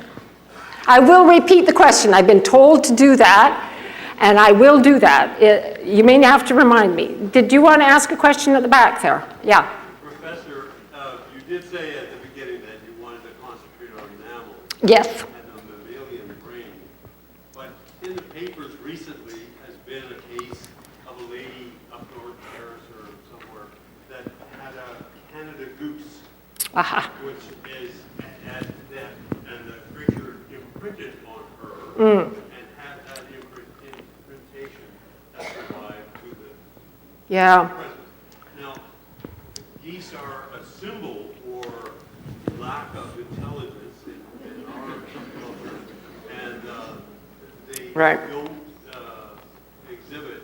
I will repeat the question. I've been told to do that, and I will do that. You may have to remind me. Did you want to ask a question at the back there? Yeah. Professor, you did say at the beginning that you wanted to concentrate on mammals. Yes. And the mammalian brain. But in the papers recently has been a case of a lady up north, Paris or somewhere, that had a Canada goose, which is, and the creature imprinted on her, and had that imprintation that survived to the present. Now, geese are a symbol for lack of intelligence in our culture, and they don't exhibit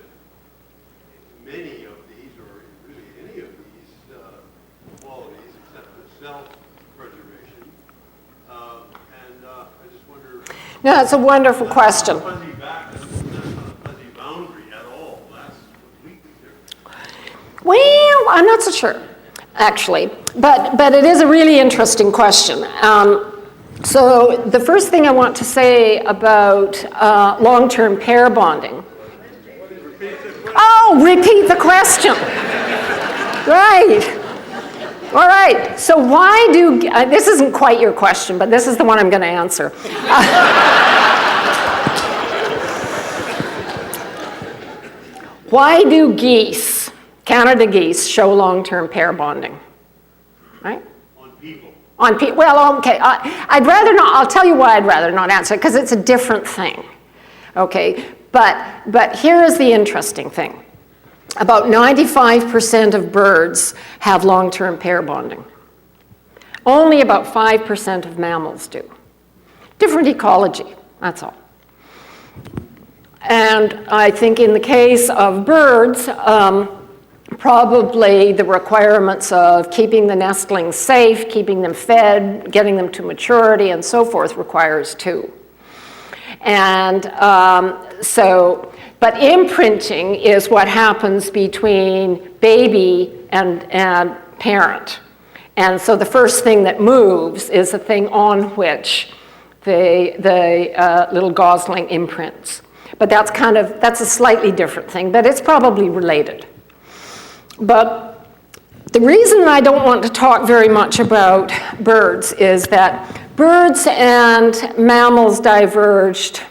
many of these, or really any of these qualities, except for self-preservation. And I just wonder... No, that's a wonderful question. That's not a fuzzy back, that's not a fuzzy boundary at all. That's completely different. Well, I'm not so sure, actually. But it is a really interesting question. So the first thing I want to say about long-term pair bonding. Oh, repeat the question. Right. All right. So why do, this isn't quite your question, but this is the one I'm going to answer. Why do geese, Canada geese, show long-term pair bonding? Right? On people. Well, okay, I'd rather not, I'll tell you why I'd rather not answer, because it's a different thing, okay? But here is the interesting thing. About 95% of birds have long-term pair bonding. Only about 5% of mammals do. Different ecology, that's all. And I think in the case of birds, probably the requirements of keeping the nestlings safe, keeping them fed, getting them to maturity, and so forth requires two. And but imprinting is what happens between baby and parent. And so the first thing that moves is the thing on which the little gosling imprints. But that's a slightly different thing, but it's probably related. But the reason I don't want to talk very much about birds is that birds and mammals diverged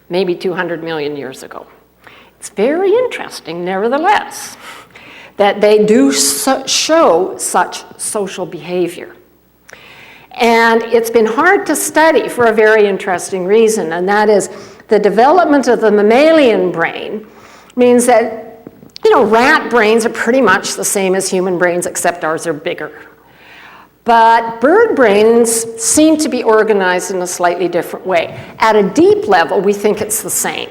maybe 200 million years ago. It's very interesting, nevertheless, that they do show such social behavior. And it's been hard to study for a very interesting reason, and that is the development of the mammalian brain means that rat brains are pretty much the same as human brains, except ours are bigger. But bird brains seem to be organized in a slightly different way. At a deep level, we think it's the same.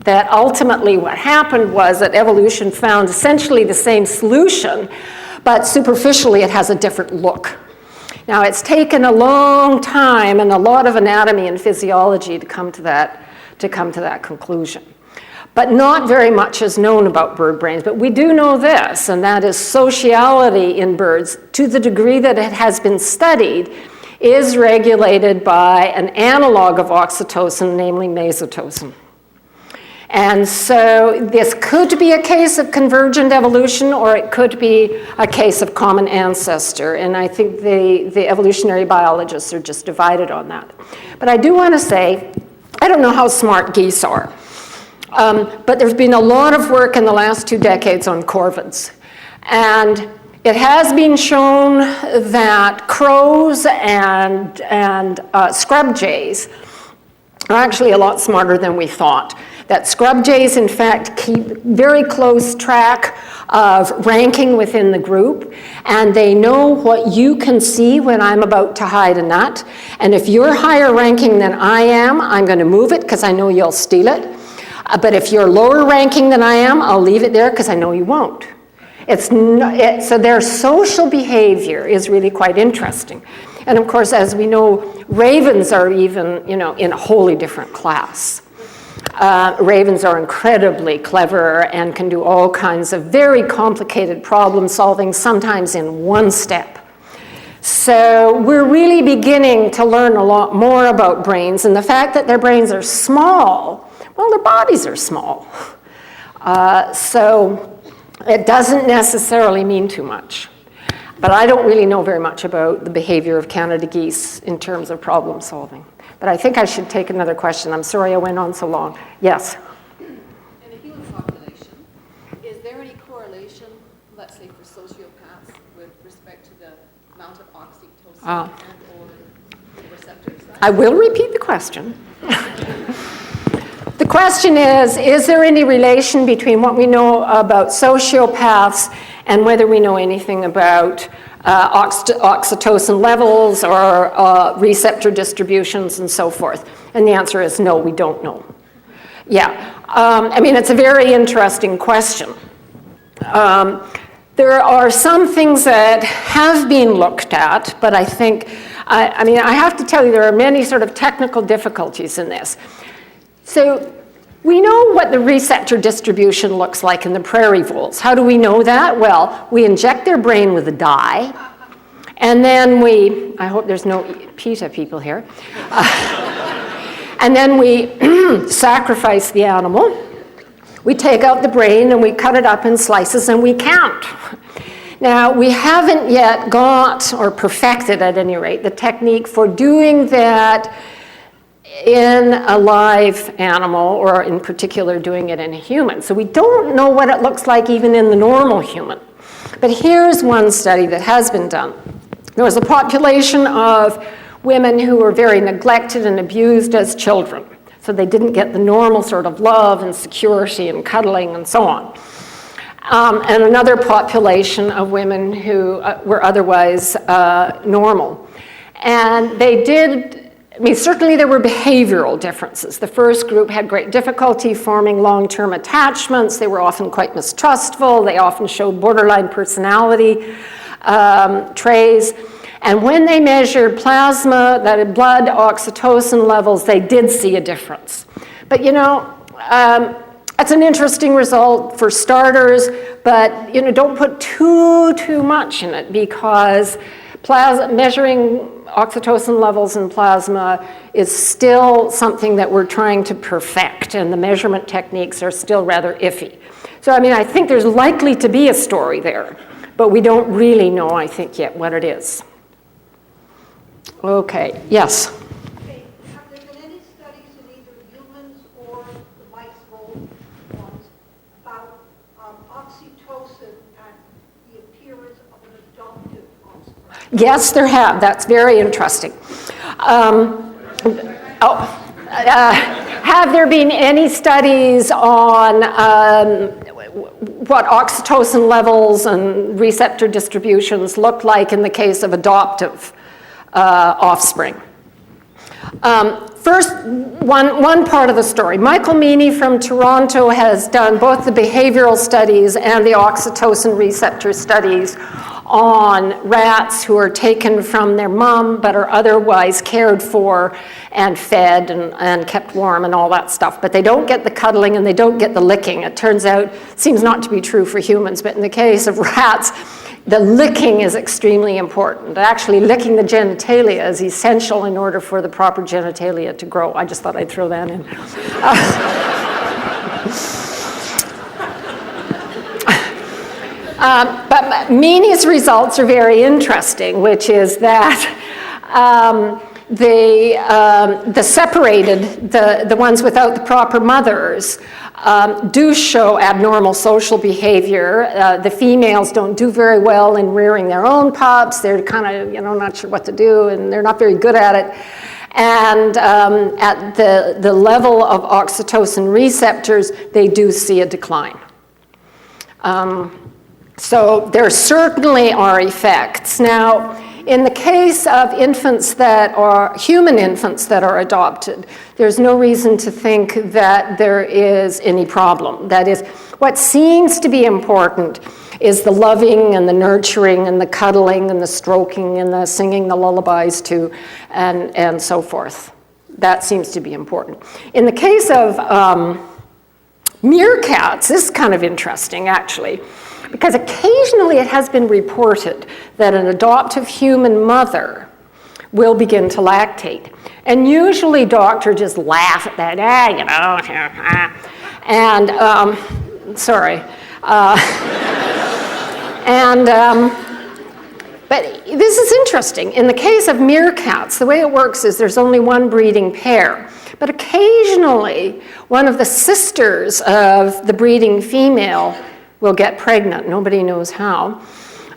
That ultimately what happened was that evolution found essentially the same solution, but superficially it has a different look. Now, it's taken a long time and a lot of anatomy and physiology to come to that conclusion. But not very much is known about bird brains. But we do know this, and that is sociality in birds, to the degree that it has been studied, is regulated by an analog of oxytocin, namely mesotocin. And so this could be a case of convergent evolution, or it could be a case of common ancestor. And I think the evolutionary biologists are just divided on that. But I do want to say, I don't know how smart geese are. But there's been a lot of work in the last 2 decades on corvids. And it has been shown that crows and scrub jays are actually a lot smarter than we thought. That scrub jays, in fact, keep very close track of ranking within the group, and they know what you can see when I'm about to hide a nut. And if you're higher ranking than I am, I'm going to move it because I know you'll steal it. But if you're lower ranking than I am, I'll leave it there because I know you won't. So their social behavior is really quite interesting. And of course, as we know, ravens are even, in a wholly different class. Ravens are incredibly clever and can do all kinds of very complicated problem solving, sometimes in one step. So we're really beginning to learn a lot more about brains, and the fact that their brains are small, well, their bodies are small. So it doesn't necessarily mean too much. But I don't really know very much about the behavior of Canada geese in terms of problem solving. But I think I should take another question. I'm sorry I went on so long. Yes? In a human population, is there any correlation, let's say for sociopaths, with respect to the amount of oxytocin and or the receptors? I will repeat the question. The question is there any relation between what we know about sociopaths and whether we know anything about oxytocin levels or receptor distributions and so forth? And the answer is no, we don't know. Yeah, it's a very interesting question. There are some things that have been looked at, but I think, I have to tell you, there are many sort of technical difficulties in this. So we know what the receptor distribution looks like in the prairie voles. How do we know that? Well, we inject their brain with a dye, And then I hope there's no PETA people here. And then we sacrifice the animal. We take out the brain and we cut it up in slices and we count. Now, we haven't yet got, or perfected at any rate, the technique for doing that in a live animal, or in particular doing it in a human. So we don't know what it looks like even in the normal human. But here's one study that has been done. There was a population of women who were very neglected and abused as children. So they didn't get the normal sort of love and security and cuddling and so on. And another population of women who were otherwise normal. And they did, certainly there were behavioral differences. The first group had great difficulty forming long-term attachments. They were often quite mistrustful. They often showed borderline personality traits. And when they measured plasma, that is blood oxytocin levels, they did see a difference. But that's an interesting result for starters, but don't put too much in it, because measuring oxytocin levels in plasma is still something that we're trying to perfect, and the measurement techniques are still rather iffy. So I think there's likely to be a story there, but we don't really know, I think, yet what it is. Okay, yes? Okay, have there been any studies in either humans or the mice mold ones about oxytocin and the appearance of an adoptive offspring? Yes, there have. That's very interesting. Have there been any studies on what oxytocin levels and receptor distributions look like in the case of adoptive offspring? First, one part of the story. Michael Meany from Toronto has done both the behavioral studies and the oxytocin receptor studies on rats who are taken from their mom but are otherwise cared for and fed and kept warm and all that stuff. But they don't get the cuddling and they don't get the licking. It turns out, seems not to be true for humans, but in the case of rats, the licking is extremely important. Actually, licking the genitalia is essential in order for the proper genitalia to grow. I just thought I'd throw that in. But Meany's results are very interesting, which is that the separated, the ones without the proper mothers, do show abnormal social behavior. The females don't do very well in rearing their own pups. They're kind of, not sure what to do, and they're not very good at it. And at the level of oxytocin receptors, they do see a decline. So there certainly are effects. Now, in the case of infants that are human infants that are adopted, there's no reason to think that there is any problem. That is, what seems to be important is the loving and the nurturing and the cuddling and the stroking and the singing the lullabies to and so forth. That seems to be important. In the case of meerkats, this is kind of interesting, actually, because occasionally it has been reported that an adoptive human mother will begin to lactate. And usually doctors just laugh at that, and, sorry. But this is interesting. In the case of meerkats, the way it works is there's only one breeding pair. But occasionally, one of the sisters of the breeding female will get pregnant. Nobody knows how.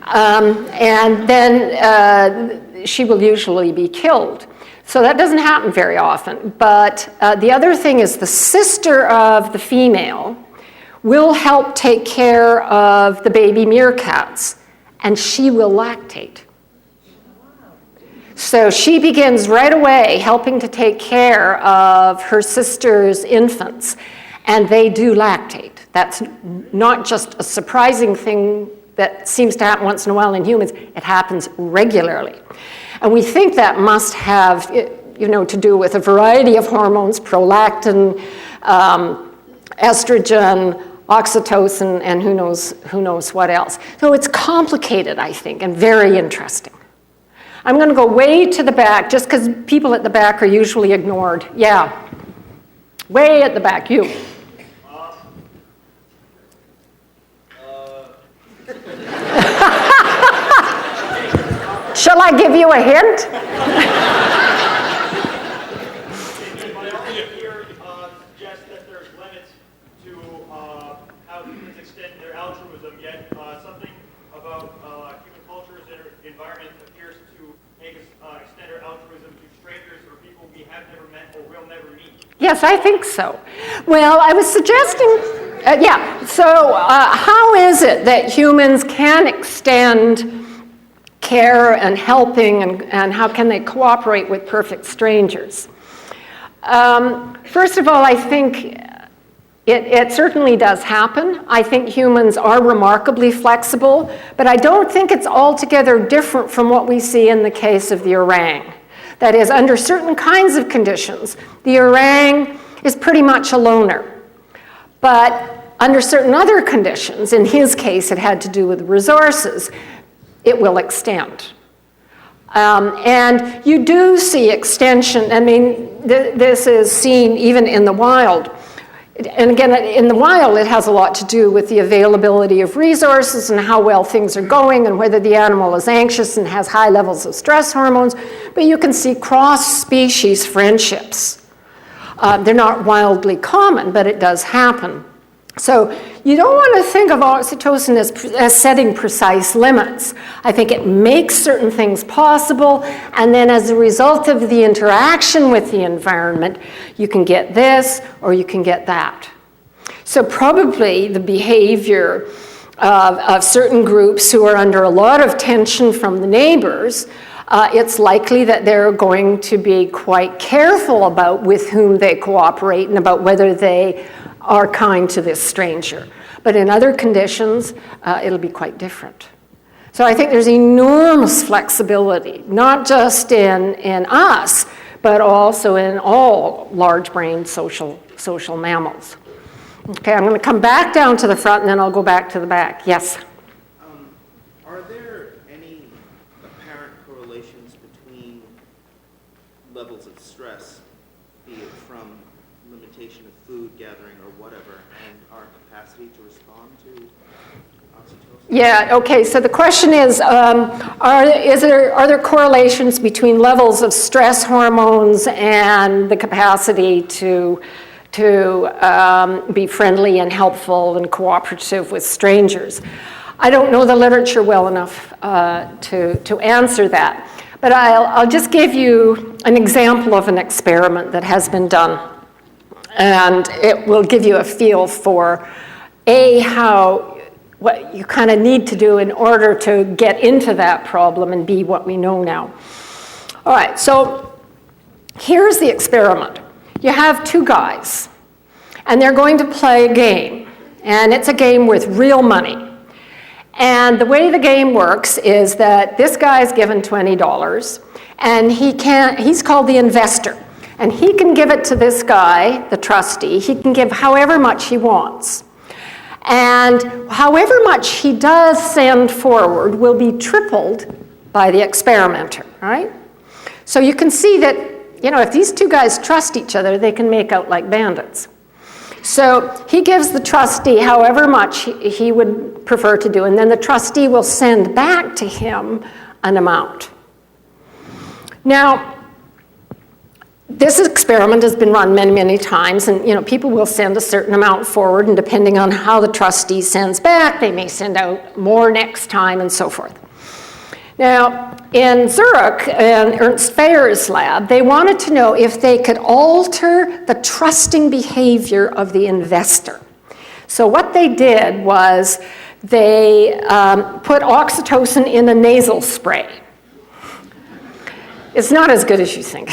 And then she will usually be killed. So that doesn't happen very often. But the other thing is the sister of the female will help take care of the baby meerkats, and she will lactate. So she begins right away helping to take care of her sister's infants, and they do lactate. That's not just a surprising thing that seems to happen once in a while in humans. It happens regularly. And we think that must have, to do with a variety of hormones, prolactin, estrogen, oxytocin, and who knows what else. So it's complicated, I think, and very interesting. I'm going to go way to the back, just because people at the back are usually ignored. Yeah. Way at the back, you. Shall I give you a hint? My argument here suggests that there's limits to how humans extend their altruism, yet something about human cultures and environment appears to make us extend our altruism to strangers or people we have never met or will never meet. Yes, I think so. Well, I was suggesting, so how is it that humans can extend care and helping, and how can they cooperate with perfect strangers? First of all, I think it certainly does happen. I think humans are remarkably flexible, but I don't think it's altogether different from what we see in the case of the orang. That is, under certain kinds of conditions, the orang is pretty much a loner. But under certain other conditions, in his case it had to do with resources, it will extend. And you do see extension. I mean, this is seen even in the wild. And again, in the wild, it has a lot to do with the availability of resources and how well things are going and whether the animal is anxious and has high levels of stress hormones. But you can see cross-species friendships. They're not wildly common, but it does happen. So you don't want to think of oxytocin as setting precise limits. I think it makes certain things possible, and then as a result of the interaction with the environment, you can get this or you can get that. So probably the behavior of certain groups who are under a lot of tension from the neighbors, it's likely that they're going to be quite careful about with whom they cooperate and about whether they are kind to this stranger. But in other conditions, it'll be quite different. So I think there's enormous flexibility, not just in us, but also in all large-brained social mammals. Okay, I'm going to come back down to the front, and then I'll go back to the back. Yes? Are there any apparent correlations between levels of stress, be it from limitation of food gathering or whatever, and our capacity to respond to oxytocin? Yeah, okay, so the question is, are there correlations between levels of stress hormones and the capacity to be friendly and helpful and cooperative with strangers? I don't know the literature well enough to answer that, but I'll just give you an example of an experiment that has been done. And it will give you a feel for, what you kind of need to do in order to get into that problem, and B, what we know now. All right, so here's the experiment. You have two guys, and they're going to play a game. And it's a game with real money. And the way the game works is that this guy's given $20, and he's called the investor. And he can give it to this guy, the trustee. He can give however much he wants. And however much he does send forward will be tripled by the experimenter, right? So you can see that, if these two guys trust each other, they can make out like bandits. So he gives the trustee however much he would prefer to do, and then the trustee will send back to him an amount. Now, this experiment has been run many, many times, and people will send a certain amount forward, and depending on how the trustee sends back, they may send out more next time, and so forth. Now, in Zurich, in Ernst Feier's lab, they wanted to know if they could alter the trusting behavior of the investor. So what they did was they put oxytocin in a nasal spray. It's not as good as you think.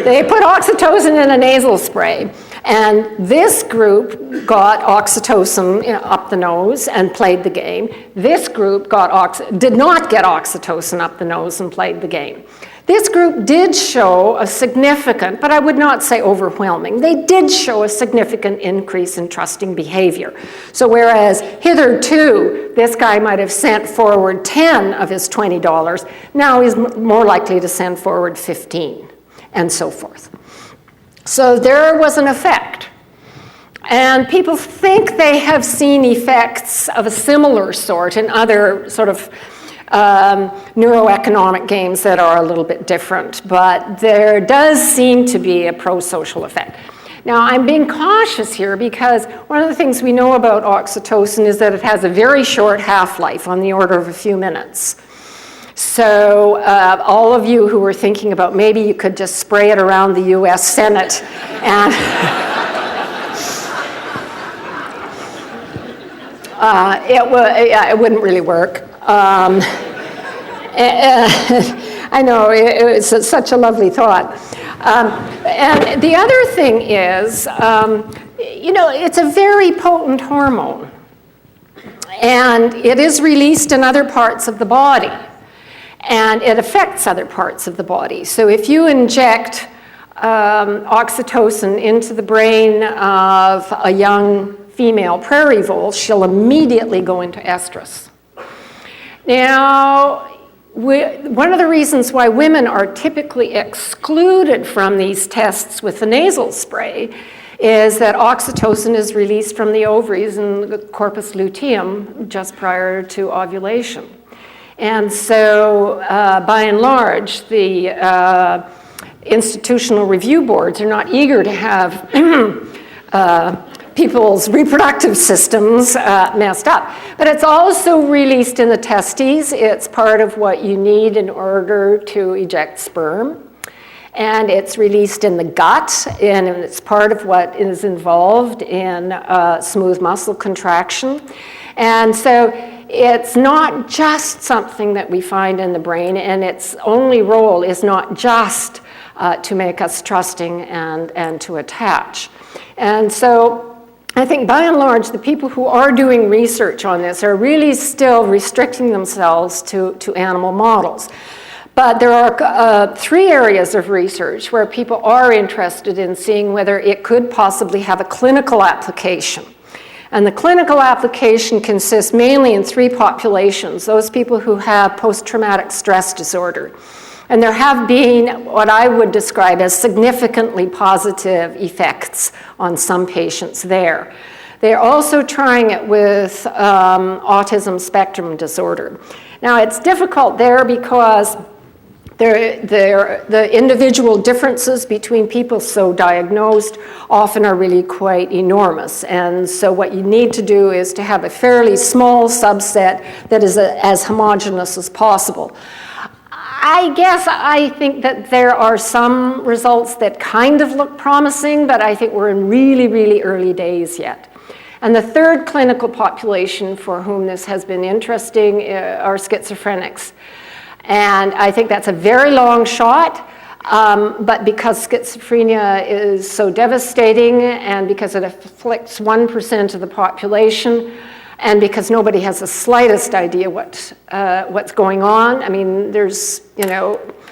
They put oxytocin in a nasal spray, and this group got oxytocin up the nose and played the game. This group did not get oxytocin up the nose and played the game. This group did show a significant, but I would not say overwhelming, they did show a significant increase in trusting behavior. So whereas hitherto, this guy might have sent forward 10 of his $20, now he's more likely to send forward 15, and so forth. So there was an effect. And people think they have seen effects of a similar sort in other sort of neuroeconomic games that are a little bit different, but there does seem to be a pro-social effect. Now, I'm being cautious here because one of the things we know about oxytocin is that it has a very short half-life, on the order of a few minutes. So all of you who were thinking about maybe you could just spray it around the US Senate and it wouldn't really work. I know, it was such a lovely thought. And the other thing is, it's a very potent hormone. And it is released in other parts of the body. And it affects other parts of the body. So if you inject oxytocin into the brain of a young female prairie vole, she'll immediately go into estrus. Now, one of the reasons why women are typically excluded from these tests with the nasal spray is that oxytocin is released from the ovaries and the corpus luteum just prior to ovulation. And so, by and large, the institutional review boards are not eager to have people's reproductive systems messed up. But it's also released in the testes. It's part of what you need in order to eject sperm. And it's released in the gut, and it's part of what is involved in smooth muscle contraction. And so it's not just something that we find in the brain, and its only role is not just to make us trusting and to attach. And so I think by and large, the people who are doing research on this are really still restricting themselves to animal models. But there are 3 areas of research where people are interested in seeing whether it could possibly have a clinical application. And the clinical application consists mainly in 3 populations, those people who have post-traumatic stress disorder. And there have been what I would describe as significantly positive effects on some patients there. They're also trying it with autism spectrum disorder. Now, it's difficult there because the individual differences between people so diagnosed often are really quite enormous. And so what you need to do is to have a fairly small subset that is as homogeneous as possible. I think that there are some results that kind of look promising, but I think we're in really, really early days yet. And the third clinical population for whom this has been interesting are schizophrenics. And I think that's a very long shot, but because schizophrenia is so devastating and because it afflicts 1% of the population, and because nobody has the slightest idea what's going on. I mean, there's,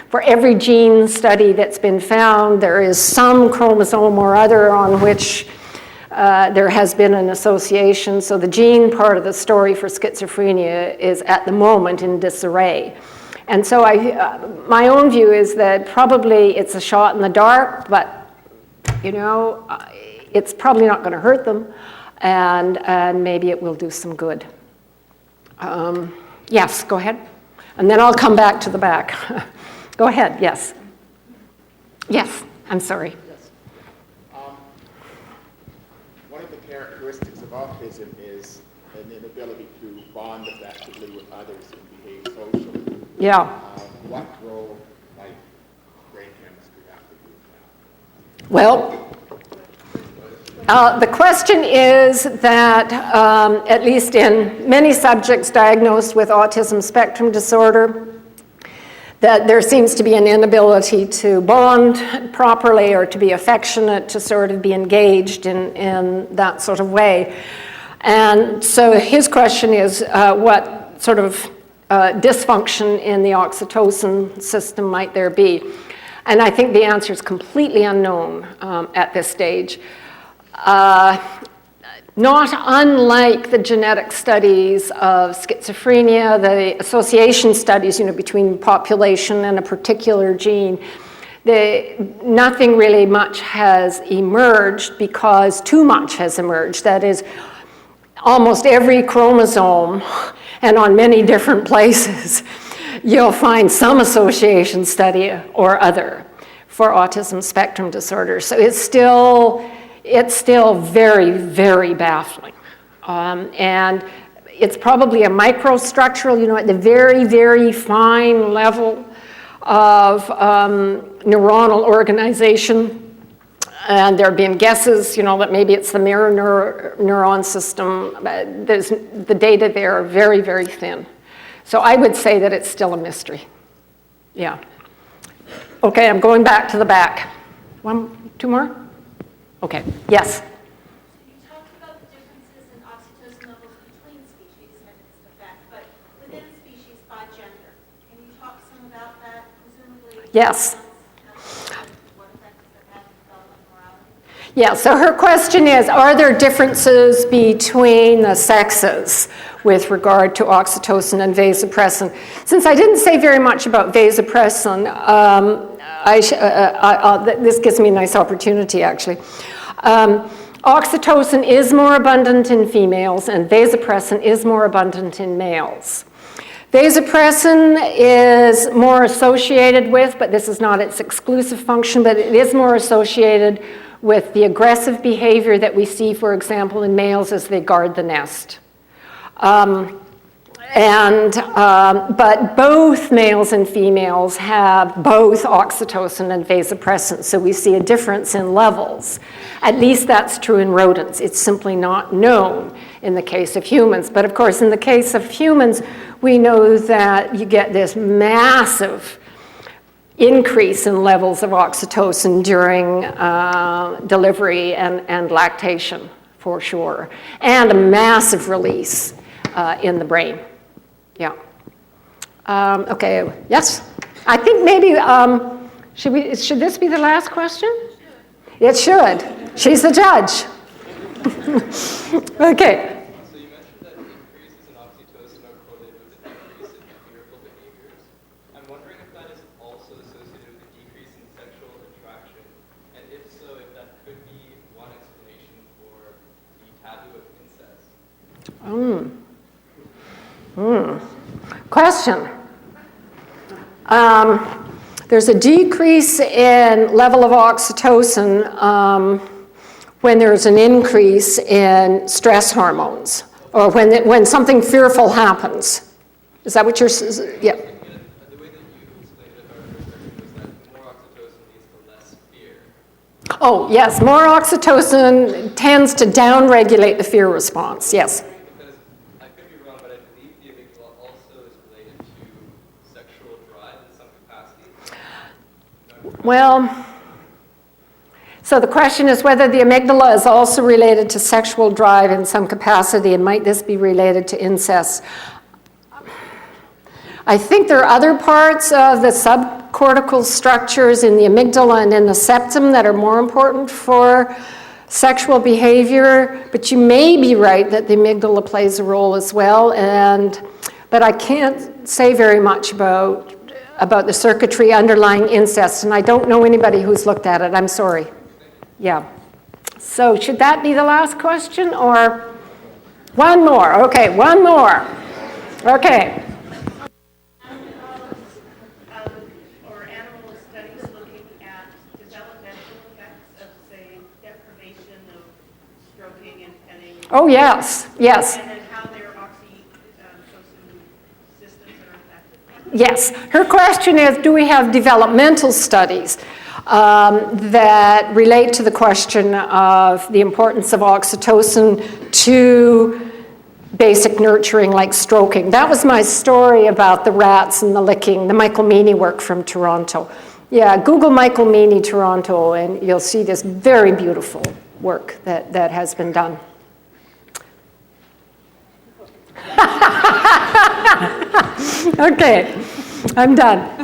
for every gene study that's been found, there is some chromosome or other on which there has been an association. So the gene part of the story for schizophrenia is at the moment in disarray. And so my own view is that probably it's a shot in the dark, but, it's probably not going to hurt them. And maybe it will do some good. Yes, go ahead. And then I'll come back to the back. Go ahead, yes. Yes, I'm sorry. Yes. One of the characteristics of autism is an inability to bond effectively with others and behave socially. Yeah. What role might brain chemistry have to do with that? Well, the question is that, at least in many subjects diagnosed with autism spectrum disorder, that there seems to be an inability to bond properly or to be affectionate, to sort of be engaged in that sort of way. And so his question is, what sort of dysfunction in the oxytocin system might there be? And I think the answer is completely unknown at this stage. Not unlike the genetic studies of schizophrenia, the association studies, between population and a particular gene, nothing really much has emerged because too much has emerged. That is, almost every chromosome and on many different places, you'll find some association study or other for autism spectrum disorder. So it's still very, very baffling. And it's probably a microstructural, at the very, very fine level of neuronal organization. And there have been guesses, that maybe it's the mirror neuron system. The data there are very, very thin. So I would say that it's still a mystery. Yeah. Okay, I'm going back to the back. Two more? Okay, yes. You talked about the differences in oxytocin levels between species and its effect, but within species by gender. Can you talk some about that, presumably? Yes. What effect does that have on development morality? Yeah, so her question is, are there differences between the sexes with regard to oxytocin and vasopressin? Since I didn't say very much about vasopressin, this gives me a nice opportunity, actually. Oxytocin is more abundant in females, and vasopressin is more abundant in males. Vasopressin is more associated with, but this is not its exclusive function, but it is more associated with the aggressive behavior that we see, for example, in males as they guard the nest. But both males and females have both oxytocin and vasopressin, so we see a difference in levels. At least that's true in rodents. It's simply not known in the case of humans. But of course, in the case of humans, we know that you get this massive increase in levels of oxytocin during delivery and lactation, for sure, and a massive release in the brain. Yeah. Okay, yes? I think maybe, should this be the last question? It should. She's the judge. Okay. So you mentioned that increases in oxytocin are correlated with a decrease in fearful behaviors. I'm wondering if that is also associated with a decrease in sexual attraction, and if so, if that could be one explanation for the taboo of incest. Question. There's a decrease in level of oxytocin when there's an increase in stress hormones, or when something fearful happens. Is that what you're saying? Yeah. The way that you explained it, or was that more oxytocin leads to less fear. Oh, yes, more oxytocin tends to downregulate the fear response, yes. Because I could be wrong, but I believe the amygdala also is related to sexual drive in some capacity. Well, so the question is whether the amygdala is also related to sexual drive in some capacity, and might this be related to incest? I think there are other parts of the subcortical structures in the amygdala and in the septum that are more important for sexual behavior, but you may be right that the amygdala plays a role as well, but I can't say very much about the circuitry underlying incest, and I don't know anybody who's looked at it. I'm sorry. Yeah. So should that be the last question, or one more? Okay, one more. Okay. Or animal studies looking at developmental effects of, say, deprivation of stroking and petting. Oh, yes, yes. And then how their oxytocin systems are affected. Yes. Her question is, do we have developmental studies that relate to the question of the importance of oxytocin to basic nurturing like stroking? That was my story about the rats and the licking, the Michael Meany work from Toronto. Yeah, Google Michael Meany Toronto and you'll see this very beautiful work that has been done. Okay, I'm done.